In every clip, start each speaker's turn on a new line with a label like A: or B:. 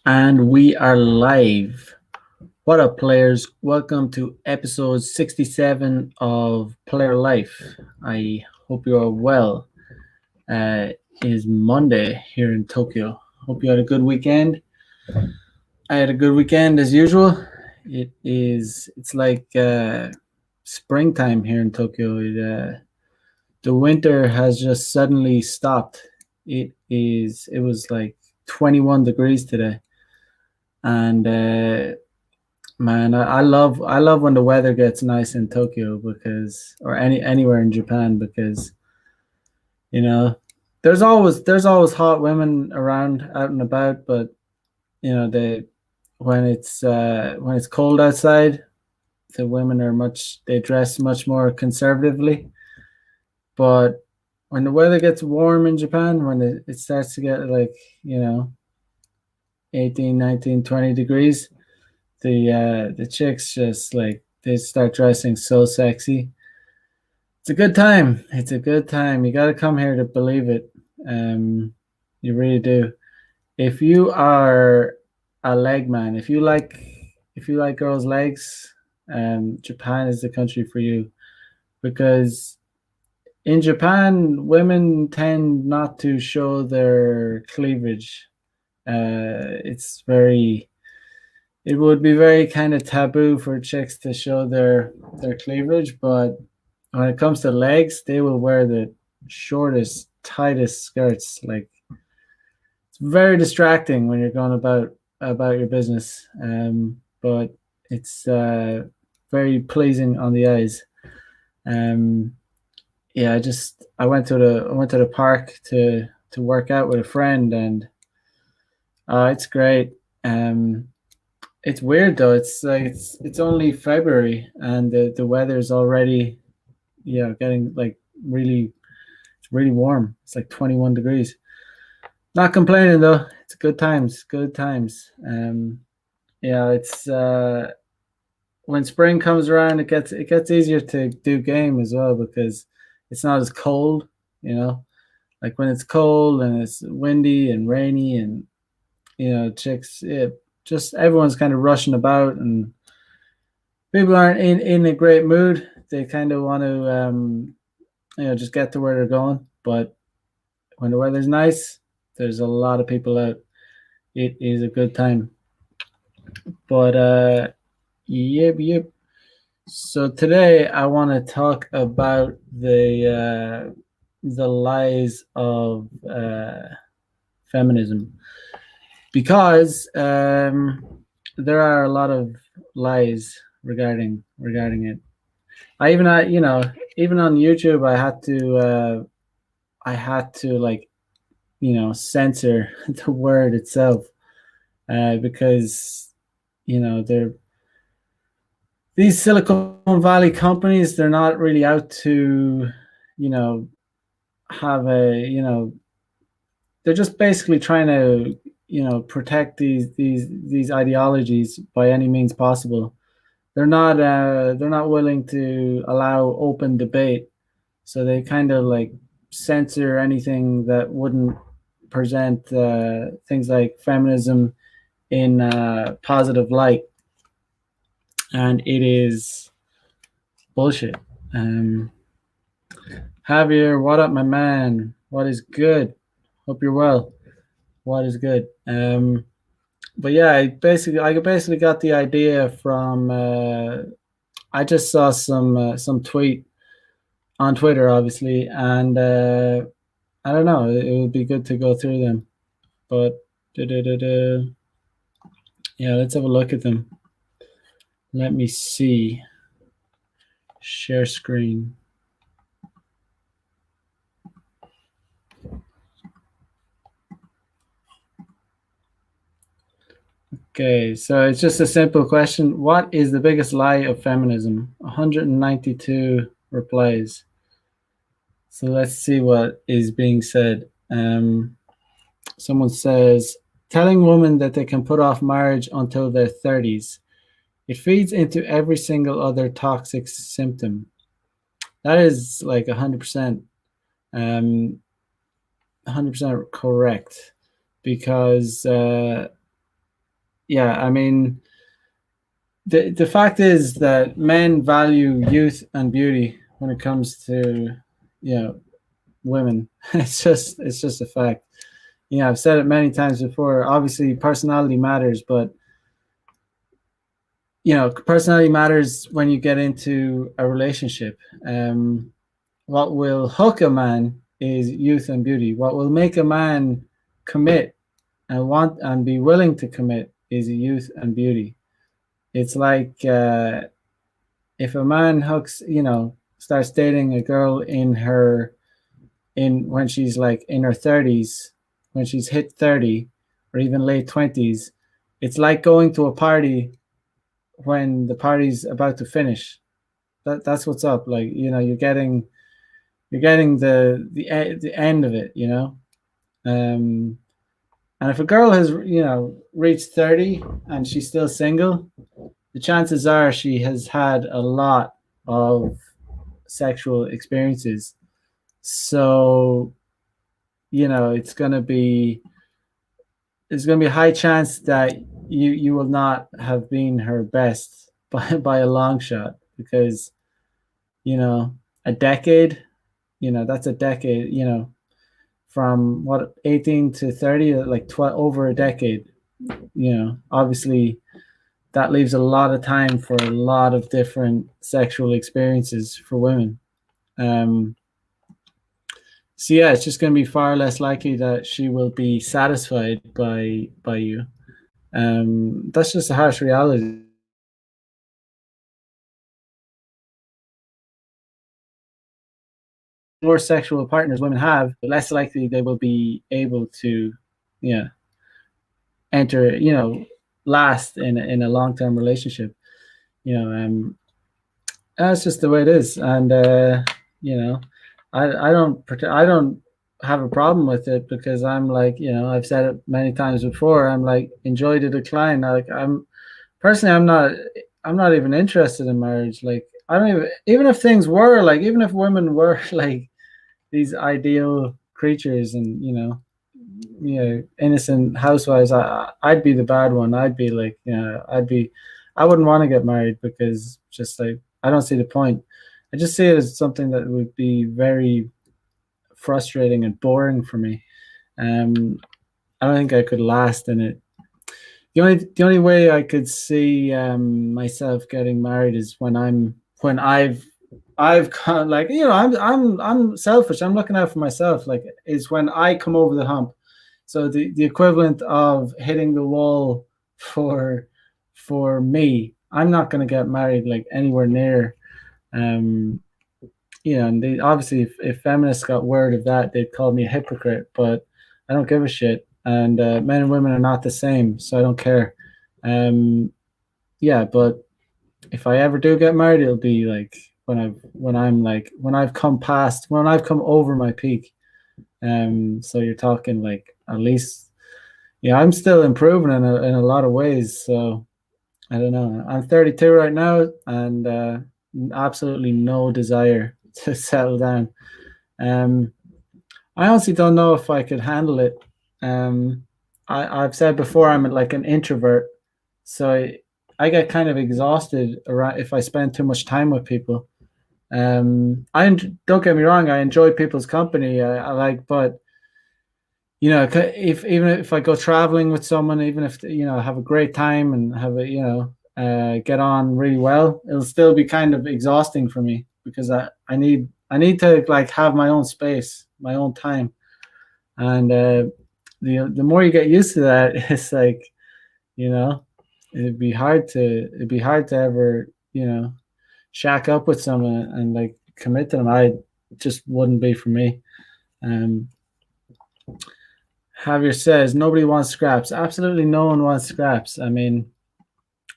A: And we are live. What up, players? Welcome to episode 67 of Player Life. I hope you are well. It is Monday here in Tokyo. Hope you had a good weekend. I had a good weekend as usual. It's like springtime here in Tokyo. The winter has just suddenly stopped. It was like 21 degrees today. And man, I love when the weather gets nice in Tokyo or anywhere in Japan, because there's always hot women around out and about, but they when it's cold outside, the women they dress much more conservatively. But when the weather gets warm in Japan, when it starts to get like 18, 19, 20 degrees, the chicks just like they start dressing so sexy. It's a good time. It's a good time. You got to come here to believe it. You really do. If you are a leg man, if you like girls' legs, Japan is the country for you, because in Japan, women tend not to show their cleavage. It would be very kind of taboo for chicks to show their cleavage, but when it comes to legs, they will wear the shortest, tightest skirts. Like, it's very distracting when you're going about your business, but it's very pleasing on the eyes. Yeah, I went to the park to work out with a friend, and it's great. It's weird though. It's like it's only February, and the weather is already getting like really warm. It's like 21 degrees. Not complaining though. It's good times. Good times. It's when spring comes around, it gets easier to do game as well, because it's not as cold. Like when it's cold and it's windy and rainy, and chicks. Just everyone's kind of rushing about, and people aren't in a great mood. They kind of want to just get to where they're going. But when the weather's nice, there's a lot of people out. It is a good time. But yep. So today I want to talk about the lies of feminism, because there are a lot of lies regarding it. Even on YouTube, I had to like censor the word itself, because these Silicon Valley companies, they're not really out to have they're just basically trying to protect these ideologies by any means possible. They're not willing to allow open debate, so they kind of like censor anything that wouldn't present things like feminism in a positive light, and it is bullshit. Javier, what up, my man? What is good? Hope you're well. What is good? But yeah, I basically got the idea from. I just saw some tweet on Twitter, obviously, and I don't know. It would be good to go through them, but yeah, let's have a look at them. Let me see. Share screen. Okay, so it's just a simple question. What is the biggest lie of feminism? 192 replies. So let's see what is being said. Someone says, telling women that they can put off marriage until their 30s. It feeds into every single other toxic symptom. That is like 100%. 100% correct because yeah, I mean, the fact is that men value youth and beauty when it comes to, you know, women. It's just a fact. I've said it many times before. Obviously, personality matters, but personality matters when you get into a relationship. What will hook a man is youth and beauty. What will make a man commit and want and be willing to commit is youth and beauty. It's like if a man starts dating a girl in when she's like in her 30s, when she's hit 30 or even late 20s, it's like going to a party when the party's about to finish. That's what's up. Like, you're getting the end of it. Um, and if a girl has reached 30 and she's still single, the chances are she has had a lot of sexual experiences. So it's going to be there's going to be a high chance that you will not have been her best by a long shot, because you know a decade, that's a decade, from what, 18 to 30, like 12, over a decade. Obviously that leaves a lot of time for a lot of different sexual experiences for women. um so yeah, it's just going to be far less likely that she will be satisfied by you. That's just a harsh reality. More sexual partners women have, the less likely they will be able to, yeah, enter, last in a long term relationship. That's just the way it is, and you know, I don't have a problem with it, because I'm like, I've said it many times before. I'm like, enjoy the decline. Like, personally, I'm not even interested in marriage. Like, I don't even if things were like, even if women were like these ideal creatures, and innocent housewives, I'd be the bad one. I'd be like, I wouldn't want to get married, because just like, I don't see the point. I just see it as something that would be very frustrating and boring for me. um I don't think I could last in it. The only way I could see myself getting married is when I've kind of, like, I'm selfish. I'm looking out for myself. Like, is when I come over the hump. So the equivalent of hitting the wall for for me. I'm not going to get married like anywhere near. Um, and obviously, if feminists got word of that, they'd call me a hypocrite. But I don't give a shit. And men and women are not the same, so I don't care. Um, yeah, but if I ever do get married, it'll be like when I've come over my peak. So you're talking like, at least, yeah, I'm still improving in a lot of ways. So I don't know. I'm 32 right now, and absolutely no desire to settle down. Um, I honestly don't know if I could handle it. Um, I've said before, I'm like an introvert, so I get kind of exhausted around if I spend too much time with people. Don't get me wrong, I enjoy people's company. I like, but if even if I go traveling with someone, even if have a great time and have a get on really well, it'll still be kind of exhausting for me, because I need to like have my own space, my own time. And the more you get used to that, it's like, you know it'd be hard to ever shack up with someone and like commit to them. I just wouldn't be for me. um Javier says nobody wants scraps. Absolutely no one wants scraps. I mean,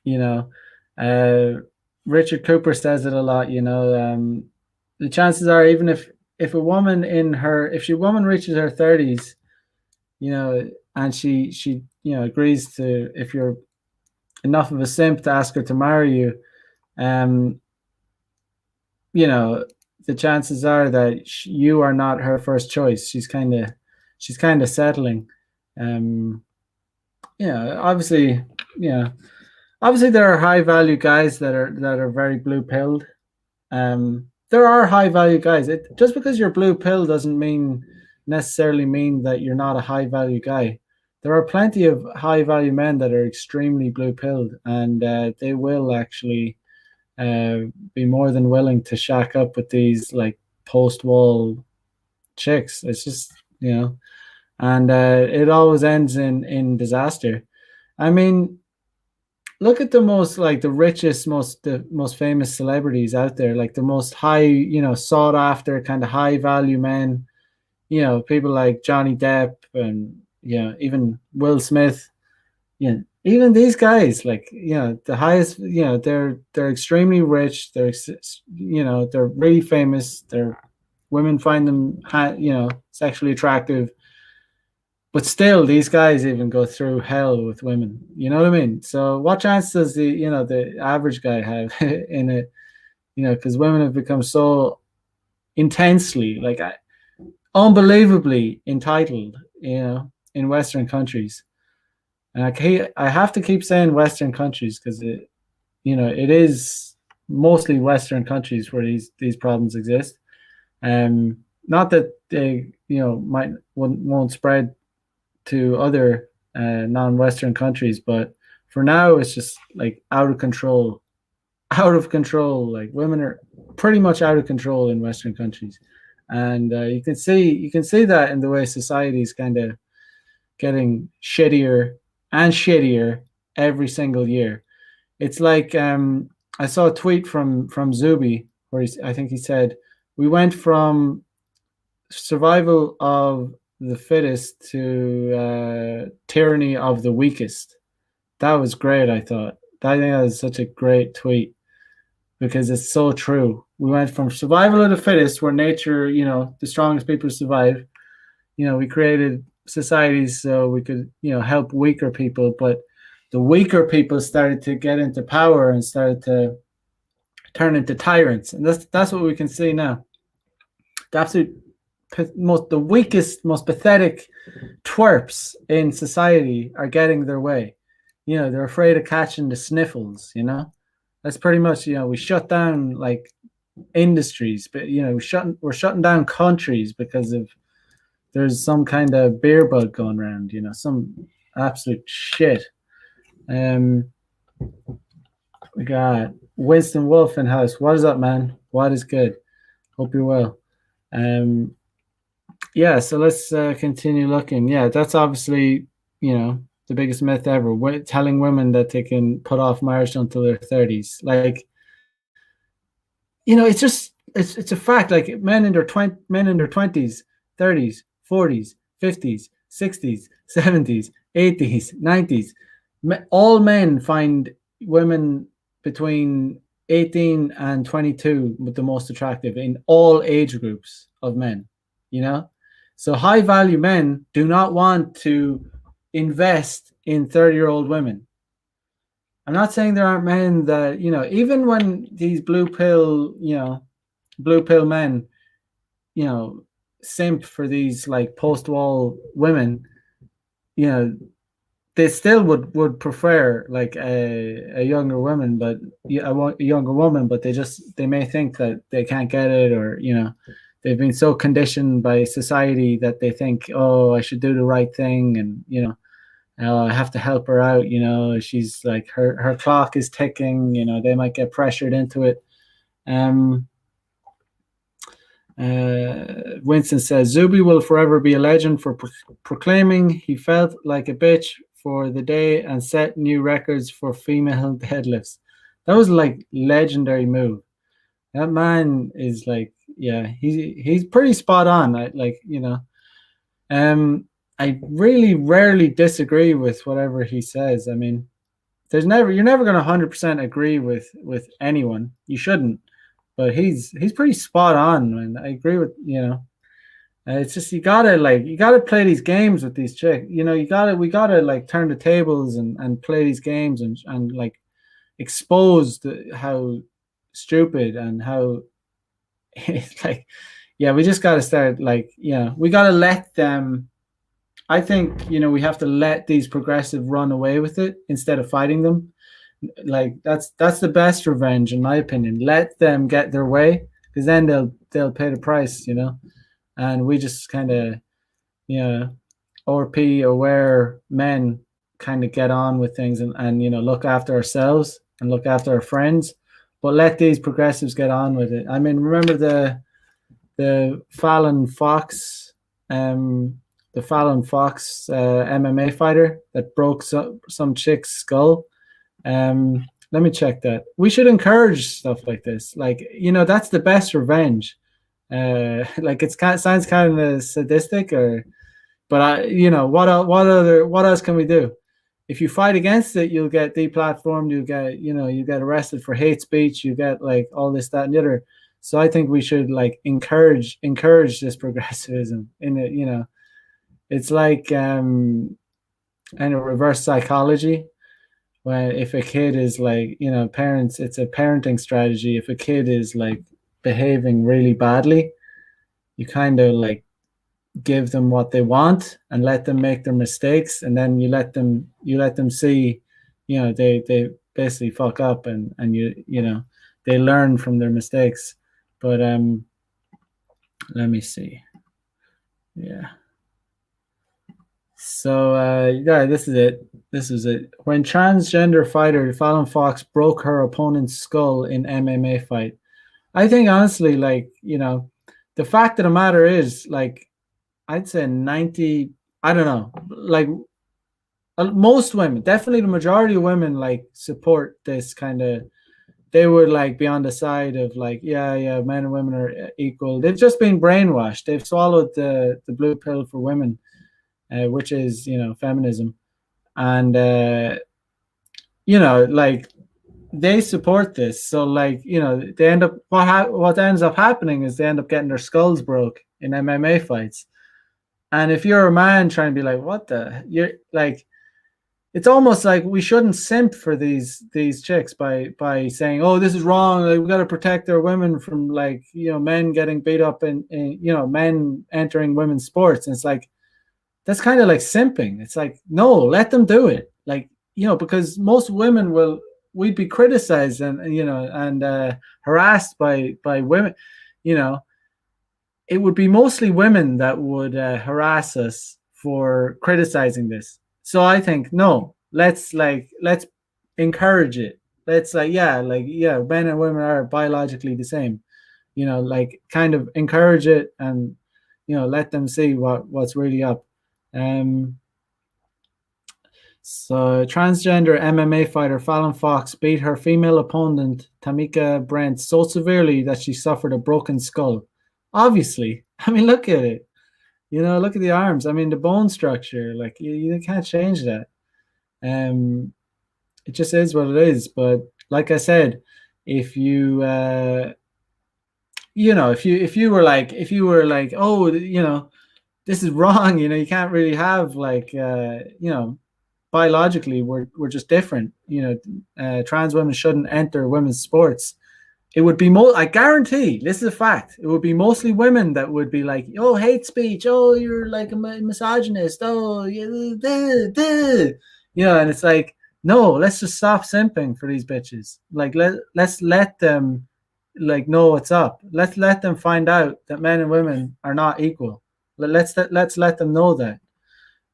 A: you know uh Richard Cooper says it a lot. The chances are, even if a woman woman reaches her 30s, and she agrees to, if you're enough of a simp to ask her to marry you, um you know the chances are that you are not her first choice. She's kind of she's kind of settling. Um, yeah, obviously, yeah, obviously there are high value guys that are very blue pilled. There are high value guys. Just because you're blue pill doesn't necessarily mean that you're not a high value guy. There are plenty of high value men that are extremely blue pilled, and they will actually uh, be more than willing to shack up with these like post wall chicks. It's just and it always ends in disaster. I mean, look at the most like the richest, the most famous celebrities out there, like the most high, sought after kind of high value men. People like Johnny Depp and even Will Smith. Even these guys, like the highest, they're extremely rich. They're really famous. They're women find them, sexually attractive. But still, these guys even go through hell with women. You know what I mean? So, what chance does the average guy have in it? Because women have become so intensely, like, unbelievably entitled. In Western countries, and I have to keep saying Western countries because it is mostly Western countries where these problems exist. Not that they won't spread to other non-Western countries, but for now it's just like out of control, out of control. Like women are pretty much out of control in Western countries, and you can see that in the way society is kind of getting shittier and shittier every single year. It's like I saw a tweet from Zuby where I think he said we went from survival of the fittest to tyranny of the weakest. That was great. I think that was such a great tweet because it's so true. We went from survival of the fittest, where nature, the strongest people survive. We created societies so we could, help weaker people, but the weaker people started to get into power and started to turn into tyrants, and that's what we can see now. The absolute the weakest, most pathetic twerps in society are getting their way. They're afraid of catching the sniffles. That's pretty much, we shut down like industries, but we're shutting down countries because of there's some kind of beer bug going around. Some absolute shit. We got Winston Wolf in house. What is up, man? What is good? Hope you're well. Yeah, so let's continue looking. Yeah, that's obviously, the biggest myth ever. Telling women that they can put off marriage until their 30s. Like, it's a fact. Like men in their 20s, 30s, 40s, 50s, 60s, 70s, 80s, 90s. All men find women between 18 and 22 the most attractive in all age groups of men. So high value men do not want to invest in 30-year-old women. I'm not saying there aren't men that, even when these blue pill men, simp for these like post-wall women, they still would prefer like a younger woman, but a younger woman, but they may think that they can't get it, or they've been so conditioned by society that they think, oh, I should do the right thing, and I have to help her out. She's like her clock is ticking. They might get pressured into it. Winston says Zuby will forever be a legend for proclaiming he felt like a bitch for the day and set new records for female deadlifts. That was like legendary move. That man is like, yeah, he's pretty spot on. I really rarely disagree with whatever he says. I mean, you're never going to 100% agree with anyone. You shouldn't, but he's pretty spot on, and I agree with it's just you gotta play these games with these chicks. We gotta like turn the tables and play these games and like expose how stupid and how it's like, yeah, we just gotta start like, we gotta let them I think, we have to let these progressive run away with it instead of fighting them. Like that's the best revenge, in my opinion. Let them get their way, because then they'll pay the price, and we just kind of, RP aware men kind of get on with things, and look after ourselves and look after our friends, but let these progressives get on with it. I mean, remember the Fallon Fox, the Fallon Fox MMA fighter that broke some chick's skull. Let me check that. We should encourage stuff like this. Like, that's the best revenge. Like sounds kind of sadistic, but what else can we do? If you fight against it, you'll get deplatformed. You get arrested for hate speech. You get like all this, that, and the other. So I think we should like encourage this progressivism in it. It's like kind of reverse psychology. When if a kid is like, parents, it's a parenting strategy. If a kid is like behaving really badly, you kind of like give them what they want and let them make their mistakes, and then you let them see, they basically fuck up, and they learn from their mistakes. But let me see. Yeah. So yeah, this is it. This is it. When transgender fighter Fallon Fox broke her opponent's skull in MMA fight. I think honestly, like, the fact of the matter is, like, I'd say 90, I don't know, like most women, definitely the majority of women, like, support this kind of, they would like be on the side of like, yeah, men and women are equal. They've just been brainwashed. They've swallowed the blue pill for women, which is, feminism. And, like, they support this. So like, they end up, what ends up happening is they end up getting their skulls broke in MMA fights. And if you're a man trying to be like, what the, you're like, it's almost like we shouldn't simp for these chicks by saying, oh, this is wrong. Like, we got to protect our women from, like, men getting beat up, and men entering women's sports. And it's like, that's kind of like simping. It's like, no, let them do it. Like, because most women we'd be criticized and harassed by women. It would be mostly women that would harass us for criticizing this. So I think, no, let's encourage it. Let's yeah, men and women are biologically the same. Like, kind of encourage it, and let them see what's really up. So transgender MMA fighter Fallon Fox beat her female opponent Tamika Brent so severely that she suffered a broken skull. Obviously, I mean, look at it. Look at the arms. I mean, the bone structure. Like, you can't change that. It just is what it is. But like I said, if you if you were like, oh, this is wrong. You can't really have, like, biologically we're just different. Trans women shouldn't enter women's sports. It would be I guarantee, this is a fact, it would be mostly women that would be like, oh, hate speech, oh, you're like a misogynist, oh, and it's like, no, let's just stop simping for these bitches. Like, let's let them, like, know what's up. Let's let them find out that men and women are not equal. Let's let them know that,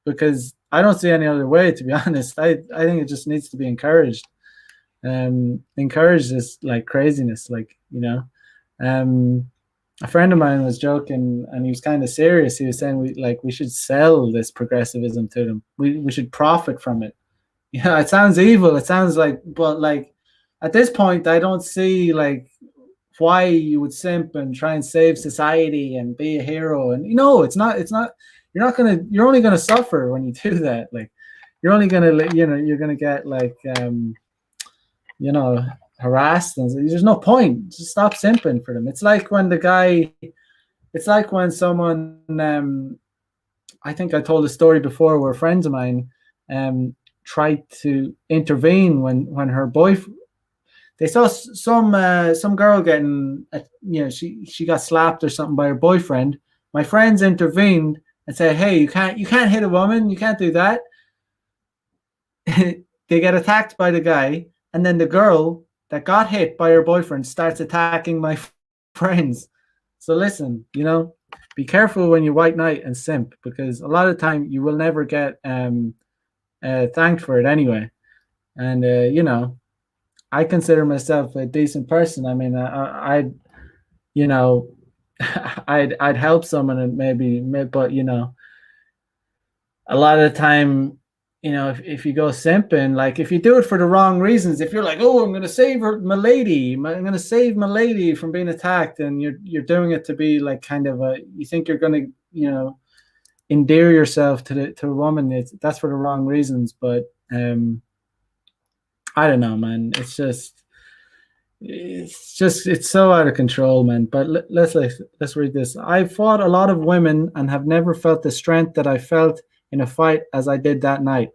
A: because I don't see any other way, to be honest. I think it just needs to be encouraged. Encourage this, like, craziness, like, a friend of mine was joking, and he was kind of serious. He was saying we should sell this progressivism to them. We should profit from it. Yeah, it sounds evil. It sounds like, but like, at this point, I don't see, like, why you would simp and try and save society and be a hero. And it's not. You're only gonna suffer when you do that. Like, you're only gonna, you're gonna get, like, harassed, and there's no point. Just stop simping for them. It's like when someone, I think I told a story before where friends of mine tried to intervene when her boyfriend, they saw some girl getting, she got slapped or something by her boyfriend. My friends intervened and say, "Hey, you can't hit a woman, you can't do that." They get attacked by the guy, and then the girl that got hit by her boyfriend starts attacking my friends. So listen, be careful when you white knight and simp, because a lot of time you will never get thanked for it anyway. And I consider myself a decent person. I mean, I'd you know, I'd help someone and maybe, but a lot of the time, if you go simping, like if you do it for the wrong reasons, if you're like, oh, I'm gonna save my lady, I'm gonna save my lady from being attacked, and you're doing it to be like kind of you think you're gonna, endear yourself to a woman. That's for the wrong reasons. But I don't know, man. It's so out of control, man. But let's read this. I fought a lot of women and have never felt the strength that I felt in a fight as I did that night.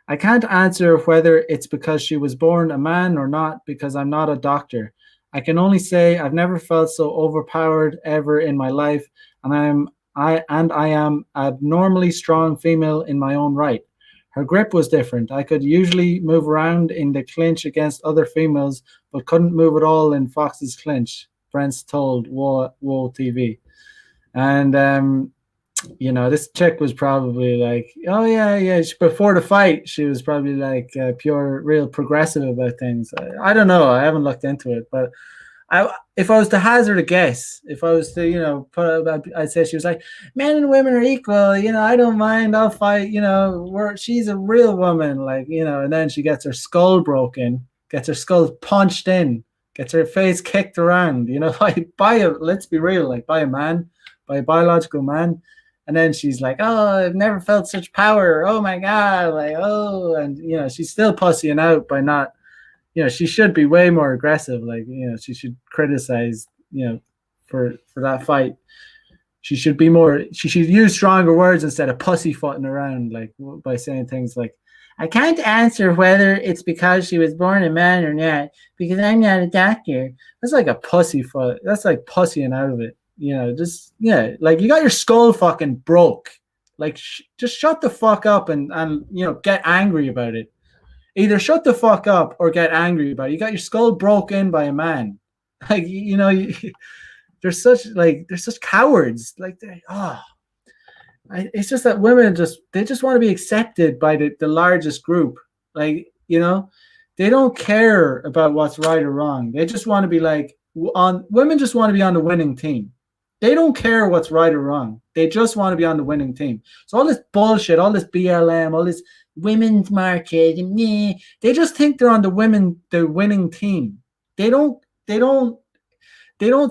A: I can't answer whether it's because she was born a man or not, because I'm not a doctor. I can only say I've never felt so overpowered ever in my life, and I am abnormally strong female in my own right. Her grip was different. I could usually move around in the clinch against other females, but couldn't move at all in Fox's clinch, Brent's told Whoa TV. And this chick was probably like, oh yeah, yeah. Before the fight, she was probably like pure, real progressive about things. I don't know. I haven't looked into it, but if I was to hazard a guess, if I was to, I'd say she was like, men and women are equal. I don't mind. I'll fight. She's a real woman, like, and then she gets her skull broken, gets her skull punched in, gets her face kicked around. Like let's be real, like by a man, by a biological man. And then she's like, oh, I've never felt such power. Oh my God. Like, oh, and she's still pussying out by not, she should be way more aggressive. Like, she should criticize, for that fight. She should use stronger words instead of pussyfooting around, like by saying things like, I can't answer whether it's because she was born a man or not, because I'm not a doctor. That's like a pussyfoot. That's like pussying out of it. Like you got your skull fucking broke. Like, just shut the fuck up and get angry about it. Either shut the fuck up or get angry about it. You got your skull broken by a man. Like, they're such cowards. Like, it's just that women they just want to be accepted by the largest group. Like, they don't care about what's right or wrong. They just want to be like, women just want to be on the winning team. They don't care what's right or wrong. They just want to be on the winning team. So all this bullshit, all this BLM, all this women's market, they just think they're on the winning team. They don't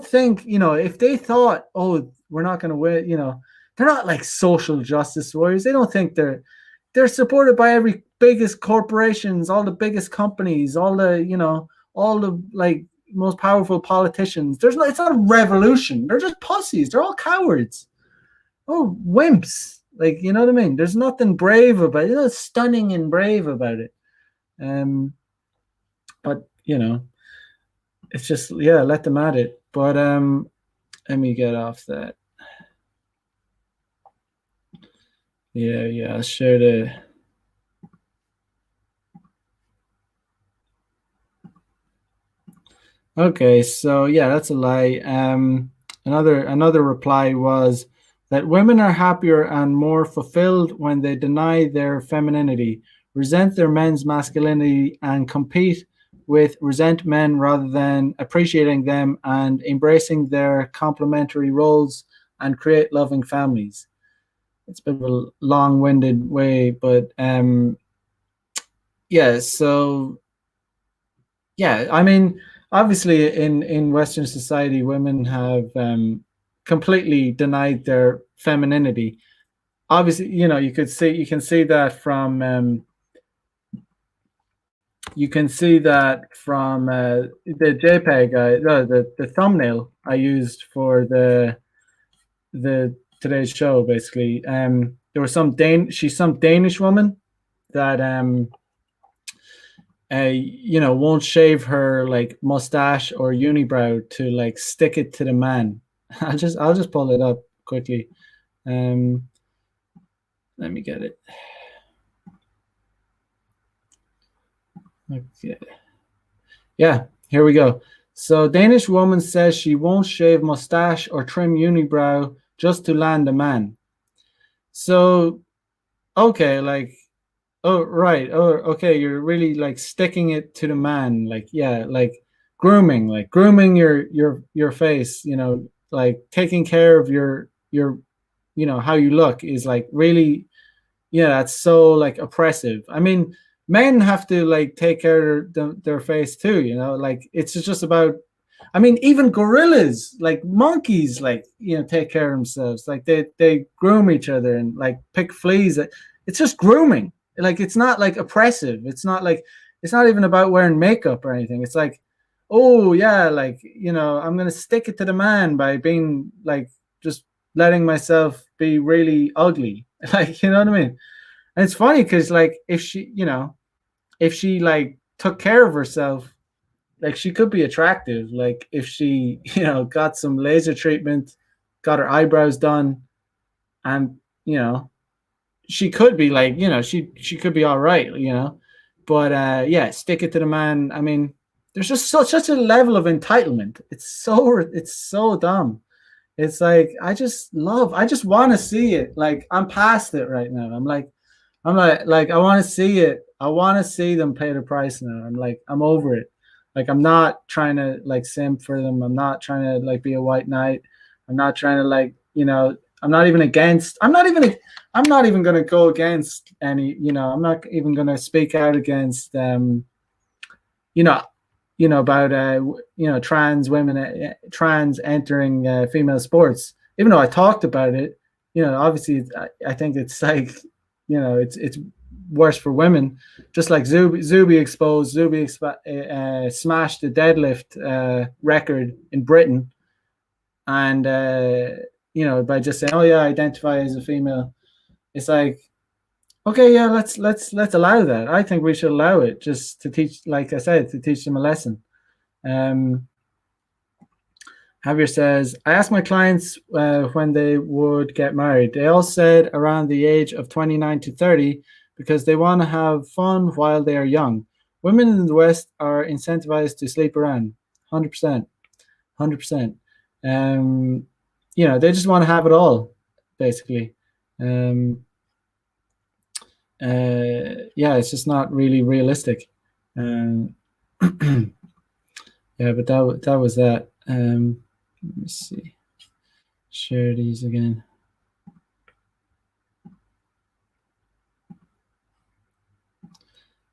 A: think, if they thought, oh, we're not going to win, they're not like social justice warriors. They don't think they're supported by every biggest corporations, all the biggest companies, all the like most powerful politicians. It's not a revolution. They're just pussies. They're all cowards. Oh, wimps. Like, you know what I mean? There's nothing brave about it. Stunning and brave about it. But it's just, yeah, let them at it. But let me get off that. Yeah, I'll share the. Okay, so yeah, that's a lie. Another reply was that women are happier and more fulfilled when they deny their femininity, resent their men's masculinity, and compete with resent men rather than appreciating them and embracing their complementary roles and create loving families. It's a bit of a long-winded way, but yeah, so yeah, I mean, obviously in Western society, women have completely denied their femininity. Obviously, you can see that from the JPEG, the thumbnail I used for the today's show. Basically, there was she's some Danish woman that won't shave her like mustache or unibrow to stick it to the man. I'll just pull it up quickly. Let me get it. Okay. Yeah, here we go. So Danish woman says she won't shave mustache or trim unibrow just to land a man. So okay, like, oh right, oh okay, you're really like sticking it to the man, like, yeah, like grooming your face, like taking care of your how you look is like really, yeah, that's so like oppressive. I mean, men have to like take care of their face too, like it's just about, I mean, even gorillas, like monkeys, like, take care of themselves. Like they groom each other and like pick fleas. It's just grooming. Like it's not like oppressive. It's not even about wearing makeup or anything. It's like, oh yeah, like, I'm gonna stick it to the man by being like just letting myself be really ugly. Like, you know what I mean? And it's funny because like if she like took care of herself, like she could be attractive. Like if she, got some laser treatment, got her eyebrows done, and she could be like, she could be all right, But yeah, stick it to the man. I mean, there's just such a level of entitlement. It's so dumb. It's like I just want to see it. Like I'm past it right now. I'm like, I want to see it. I want to see them pay the price now. I'm over it. Like, I'm not trying to like simp for them. I'm not trying to like be a white knight. I'm not trying to like, I'm not even against, I'm not even going to go against any, I'm not even going to speak out against, you know, about, trans women, trans entering female sports, even though I talked about it, obviously I think it's like, it's worse for women. Just like Zuby smashed the deadlift record in Britain, and by just saying, "Oh yeah, I identify as a female," it's like, okay, yeah, let's allow that. I think we should allow it just to teach, like I said, to teach them a lesson. Um, Javier says, I asked my clients when they would get married. They all said around the age of 29 to 30 because they want to have fun while they are young. Women in the West are incentivized to sleep around. 100%. 100%. They just want to have it all, basically. Yeah, it's just not really realistic. Yeah, but that was that. Let me see. Share these again.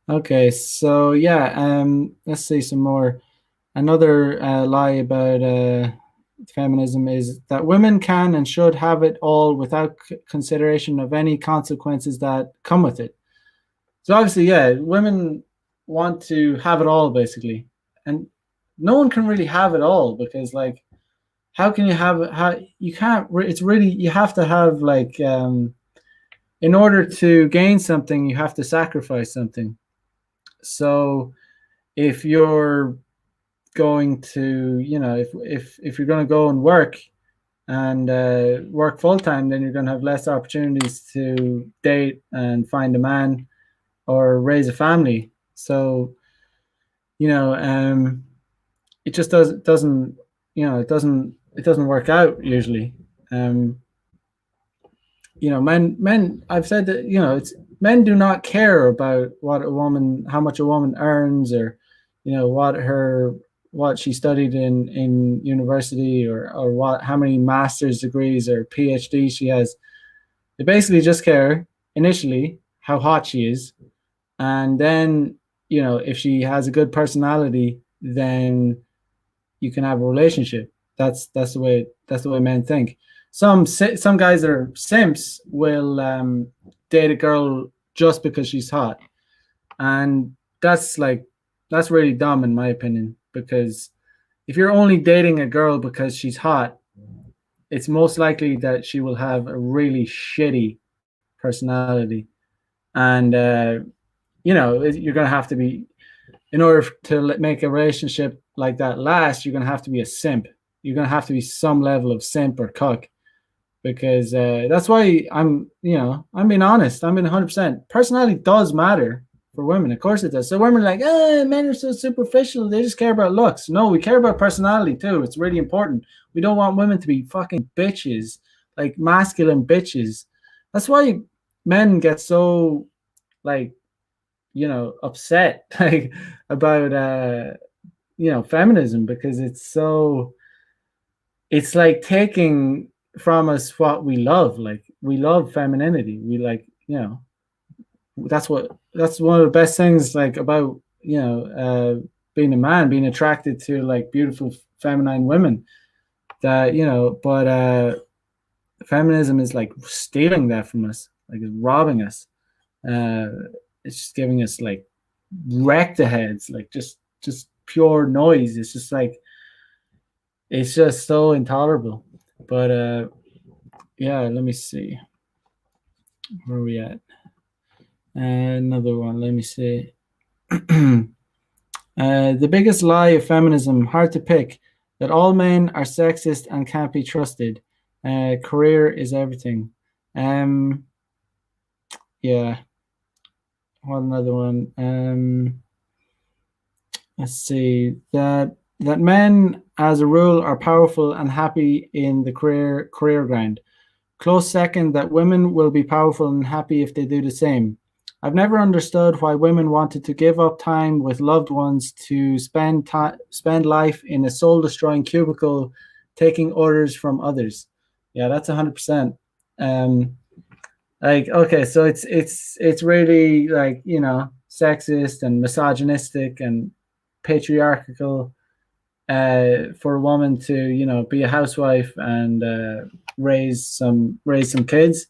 A: Okay, so yeah, let's see some more. Another lie about feminism is that women can and should have it all without consideration of any consequences that come with it. So obviously, yeah, women want to have it all basically, and no one can really have it all because, like, how can you have it? How you can't? It's really, you have to have like, in order to gain something, you have to sacrifice something. So if you're going to, if you're going to go and work and work full time, then you're going to have less opportunities to date and find a man or raise a family. So, it just doesn't, it doesn't work out usually. Men, I've said that, it's men do not care about how much a woman earns, or, what she studied in university, or how many master's degrees or PhD she has. They basically just care initially how hot she is. And then, if she has a good personality, then you can have a relationship. That's the way men think. Some guys that are simps will date a girl just because she's hot, and that's really dumb in my opinion. Because if you're only dating a girl because she's hot, it's most likely that she will have a really shitty personality, and you're gonna have to be, in order to make a relationship like that last, you're gonna have to be a simp. You're gonna have to be some level of simp or cuck, because that's why I'm being honest. I'm being 100%. Personality does matter for women, of course it does. So women are like, men are so superficial. They just care about looks. No, we care about personality too. It's really important. We don't want women to be fucking bitches, like masculine bitches. That's why men get so like upset like about feminism, because it's like taking from us what we love. Like we love femininity. We like, that's one of the best things like about being a man, being attracted to like beautiful feminine women, that but feminism is like stealing that from us, like it's robbing us. uh it's just giving us like wrecked heads, like just pure noise. It's just like it's just so intolerable. But yeah, let me see, where are we at. Another one, let me see. The biggest lie of feminism, hard to pick, that all men are sexist and can't be trusted. Career is everything. Yeah, what another one? Let's see, that men as a rule are powerful and happy in the career grind. Close second, that women will be powerful and happy if they do the same. I've never understood why women wanted to give up time with loved ones to spend life in a soul destroying cubicle taking orders from others. Yeah, that's 100%. Like, okay, so it's really like, sexist and misogynistic and patriarchal for a woman to be a housewife and raise some kids,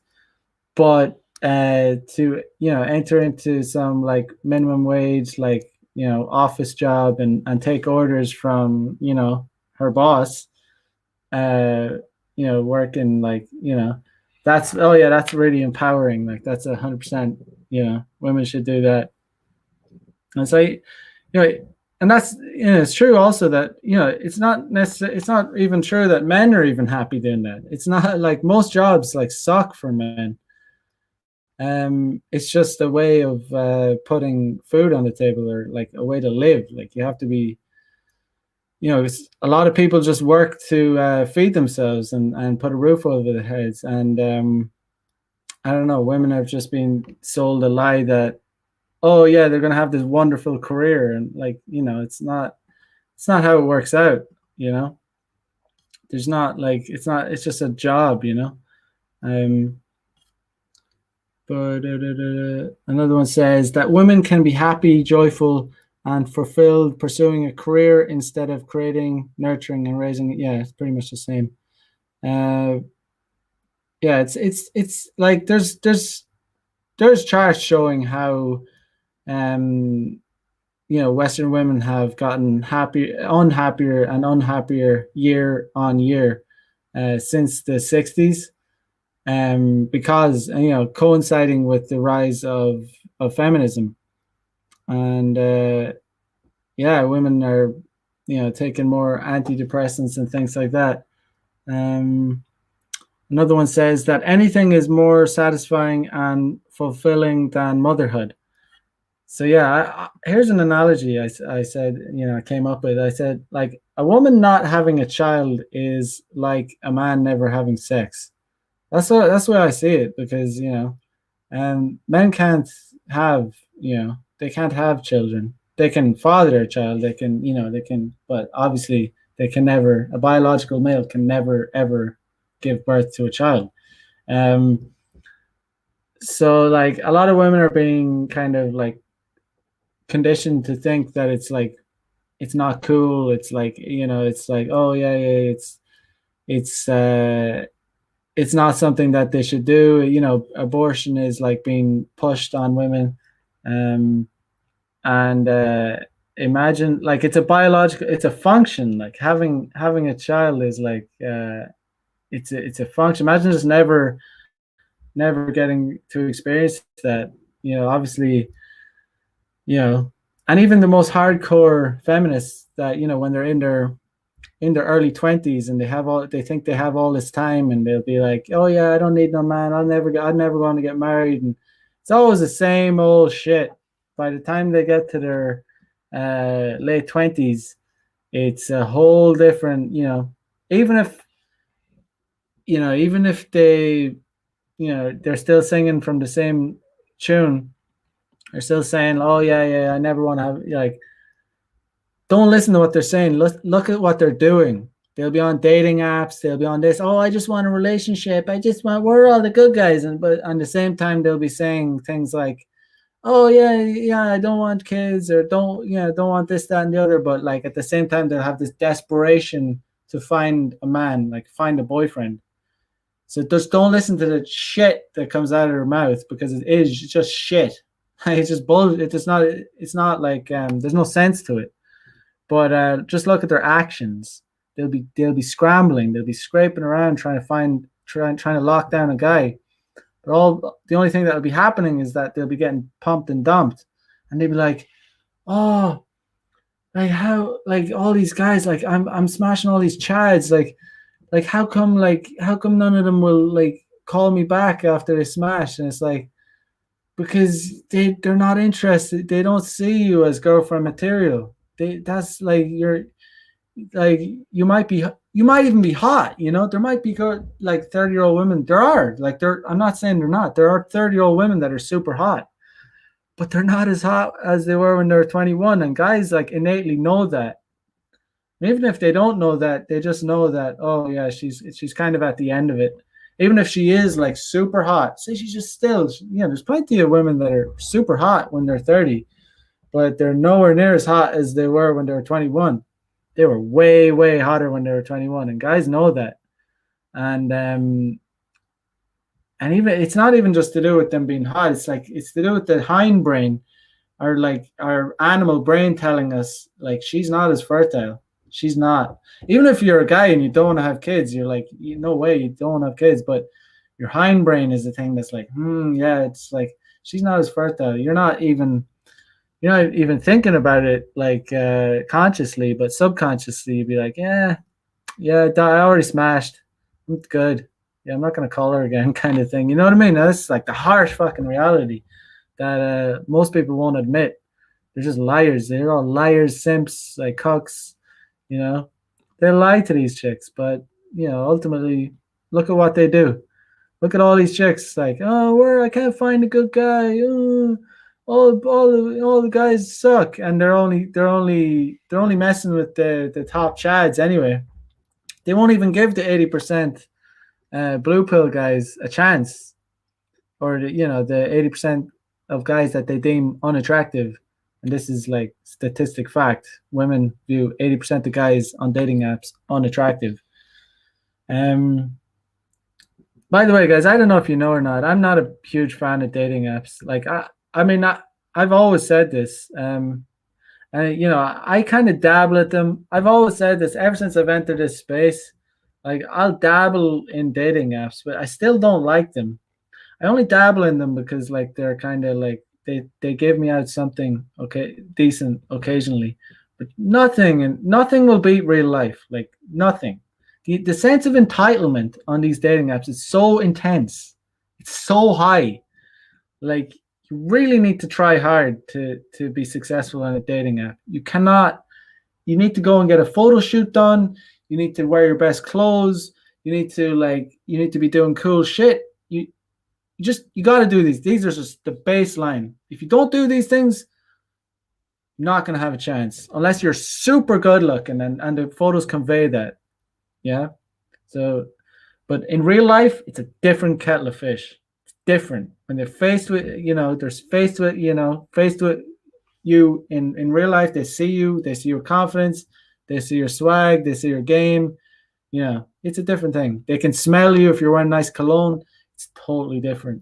A: but to enter into some like minimum wage, like office job, and take orders from her boss, uh working like that's, oh yeah, that's really empowering. Like that's 100%. Women should do that. And so and that's it's true also that it's not necessary, it's not even true that men are even happy doing that. It's not like most jobs like suck for men. It's just a way of putting food on the table, or like a way to live. Like you have to be, a lot of people just work to feed themselves and put a roof over their heads. And I don't know, women have just been sold a lie that, oh yeah, they're gonna have this wonderful career, and like it's not how it works out. There's not like, it's just a job. um but another one says that women can be happy, joyful, and fulfilled pursuing a career instead of creating, nurturing, and raising. Yeah, it's pretty much the same. uh yeah, it's like there's charts showing how um Western women have gotten unhappier and unhappier year on year since the 60s, because coinciding with the rise of feminism. And yeah, women are taking more antidepressants and things like that. um, Another one says that anything is more satisfying and fulfilling than motherhood. So yeah, here's an analogy I said, I came up with. I said, like, a woman not having a child is like a man never having sex. That's where I see it, because men can't have, they can't have children. They can father a child. They can, but obviously they can never. A biological male can never ever give birth to a child. Um, so like a lot of women are being kind of like conditioned to think that it's like it's not cool. It's like it's like, oh yeah, yeah, it's it's not something that they should do. Abortion is like being pushed on women. um and imagine, like, it's a biological, it's a function. Like having a child is like it's a function. Imagine just never getting to experience that. Obviously, you know and even the most hardcore feminists, that when they're in their in their early 20s, and they think they have all this time, and they'll be like, oh yeah, I don't need no man, I'm never going to get married. And it's always the same old shit. By the time they get to their late 20s, it's a whole different, even if even if they, they're still singing from the same tune, they're still saying, oh yeah, yeah, I never want to have, like, don't listen to what they're saying. Look at what they're doing. They'll be on dating apps. They'll be on this. Oh, I just want a relationship. I just want. We're all the good guys. And but on the same time, they'll be saying things like, "Oh yeah, yeah, I don't want kids, or don't want this, that, and the other." But like at the same time, they'll have this desperation to find a man, like find a boyfriend. So just don't listen to the shit that comes out of their mouth, because it is just shit. It's just bull. It's not. It's not like there's no sense to it. But just look at their actions. They'll be scrambling. They'll be scraping around trying to lock down a guy. But the only thing that will be happening is that they'll be getting pumped and dumped, and they'll be like, "Oh, like how, like all these guys, like I'm smashing all these chads, like how come none of them will like call me back after they smash?" And it's like, because they're not interested. They don't see you as girlfriend material. That's like you're like you might even be hot. There might be like 30-year-old women. There are like there. I'm not saying they're not. There are 30-year-old women that are super hot, but they're not as hot as they were when they were 21. And guys like innately know that. Even if they don't know that, they just know that, oh yeah, she's kind of at the end of it. Even if she is like super hot, say she's just still, there's plenty of women that are super hot when they're 30, but they're nowhere near as hot as they were when they were 21. They were way, way hotter when they were 21, and guys know that. And even it's not even just to do with them being hot. It's to do with the hindbrain, or like our animal brain telling us like she's not as fertile. She's not. Even if you're a guy and you don't want to have kids, you're like, no way, you don't want to have kids. But your hindbrain is the thing that's like, yeah, it's like she's not as fertile. You're not even thinking about it like consciously, but subconsciously you'd be like, yeah, I already smashed. I'm good. Yeah, I'm not gonna call her again, kind of thing. You know what I mean? Now, this is like the harsh fucking reality that most people won't admit. They're just liars. They're all liars, simps, like cucks. They lie to these chicks, but ultimately, look at what they do. Look at all these chicks, like, oh, I can't find a good guy. Oh, all the guys suck, and they're only messing with the top chads anyway. They won't even give the 80% blue pill guys a chance, or the 80% of guys that they deem unattractive. And this is like statistic fact. Women view 80% of guys on dating apps unattractive. By the way, guys, I don't know if you know or not, I'm not a huge fan of dating apps. Like I've always said this. And I kind of dabble at them. I've always said this ever since I've entered this space. Like I'll dabble in dating apps, but I still don't like them. I only dabble in them because like they're kind of like they give me out something decent occasionally, but nothing will beat real life. Like nothing. The sense of entitlement on these dating apps is so intense. It's so high. Like you really need to try hard to be successful on a dating app. You cannot. You need to go and get a photo shoot done. You need to wear your best clothes. You need to be doing cool shit. You got to do these. These are just the baseline. If you don't do these things, you're not going to have a chance unless you're super good looking and the photos convey that. Yeah. So, but in real life, it's a different kettle of fish. It's different when they're faced with, faced with you in real life. They see you. They see your confidence. They see your swag. They see your game. It's a different thing. They can smell you if you're wearing nice cologne. It's totally different.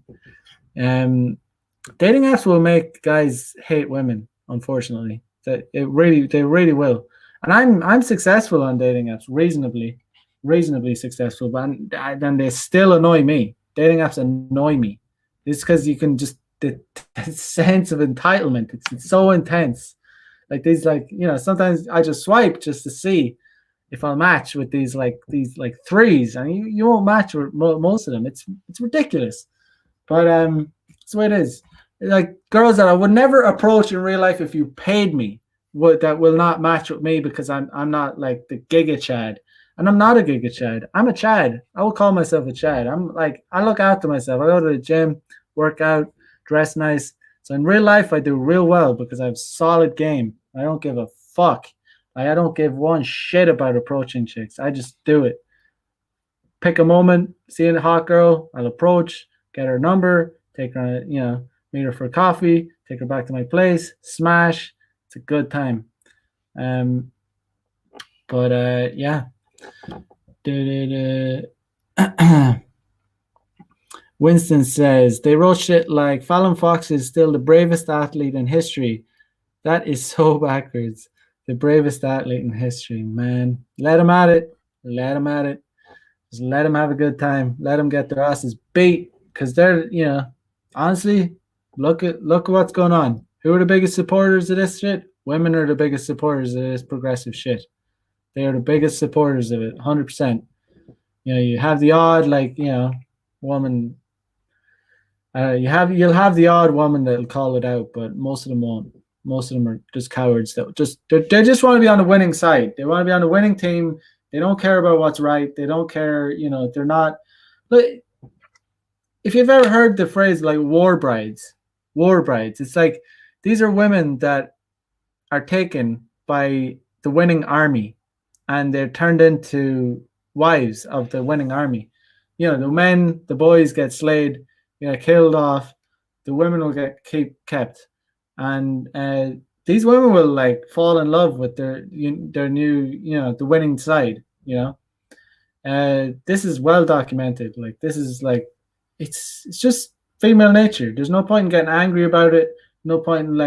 A: Dating apps will make guys hate women, unfortunately. They really will. And I'm successful on dating apps, reasonably successful, but then they still annoy me. Dating apps annoy me. It's because you can just the sense of entitlement. It's so intense. Like these, like sometimes I just swipe just to see if I'll match with these like threes, and you won't match with most of them. It's ridiculous, but it's the way it is. Like girls that I would never approach in real life if you paid me, that will not match with me because I'm not like the Giga Chad, and I'm not a Giga Chad. I'm a Chad. I will call myself a Chad. I'm like I look after myself. I go to the gym, work out, dress nice. So in real life, I do real well because I have solid game. I don't give a fuck. Like, I don't give one shit about approaching chicks. I just do it. Pick a moment, see a hot girl, I'll approach, get her number, take her, meet her for coffee, take her back to my place, smash. It's a good time. Um, but yeah. Winston says they wrote shit like Fallon Fox is still the bravest athlete in history. That is so backwards. The bravest athlete in history, man. Let him at it. Let him at it. Just let them have a good time. Let them get their asses beat because they're, honestly, look at what's going on. Who are the biggest supporters of this shit? Women are the biggest supporters of this progressive shit. They are the biggest supporters of it, 100%. You have the odd, woman. You'll have the odd woman that'll call it out, but most of them won't. Most of them are just cowards that they just want to be on the winning side. They want to be on the winning team. They don't care about what's right. They don't care, they're not. Look, if you've ever heard the phrase like war brides, it's like these are women that are taken by the winning army and they're turned into wives of the winning army. The boys get slayed, killed off. The women will get kept. And these women will like fall in love with their new, the winning side. This is well documented. Like this is like, it's just female nature. There's no point in getting angry about it. No point in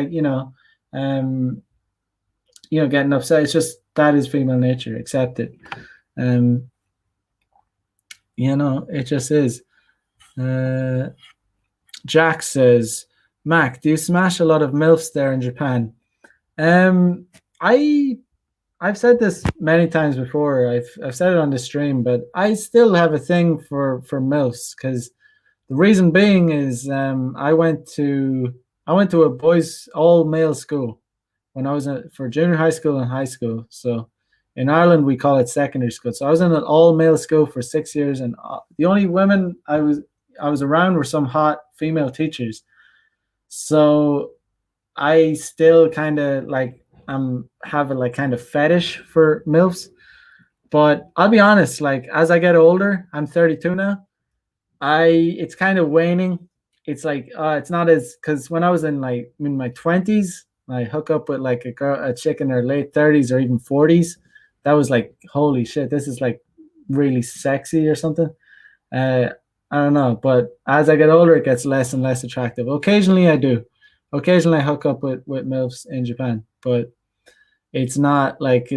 A: getting upset. It's just that is female nature. Accept it. It just is. Jack says, Mac, do you smash a lot of MILFs there in Japan? I've said this many times before. I've said it on the stream, but I still have a thing for MILFs because the reason being is I went to a boys all male school when I was for junior high school and high school. So in Ireland we call it secondary school. So I was in an all male school for 6 years, and the only women I was around were some hot female teachers. So I still kind of have a like kind of fetish for MILFs. But I'll be honest, like as I get older, I'm 32 now. It's kind of waning. It's like it's not as, because when I was in my 20s, I hook up with like a chick in her late 30s or even 40s. That was like, holy shit, this is like really sexy or something. I don't know, but as I get older, it gets less and less attractive. Occasionally I do. Occasionally I hook up with MILFs in Japan, but it's not like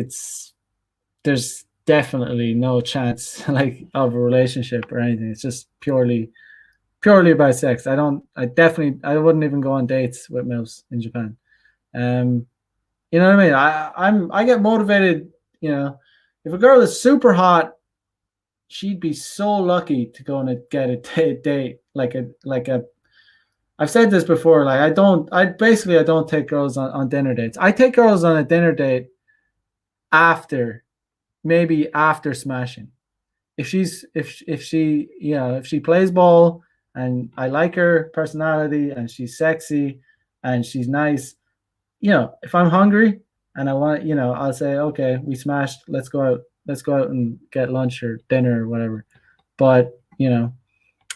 A: there's definitely no chance like of a relationship or anything. It's just purely about sex. I wouldn't even go on dates with MILFs in Japan. You know what I mean? I get motivated, if a girl is super hot, she'd be so lucky to go and get a date I've said this before, like I don't take girls on dinner dates. I take girls on a dinner date maybe after smashing. If she plays ball and I like her personality and she's sexy and she's nice, if I'm hungry and I want, I'll say, okay, we smashed, let's go out and get lunch or dinner or whatever. But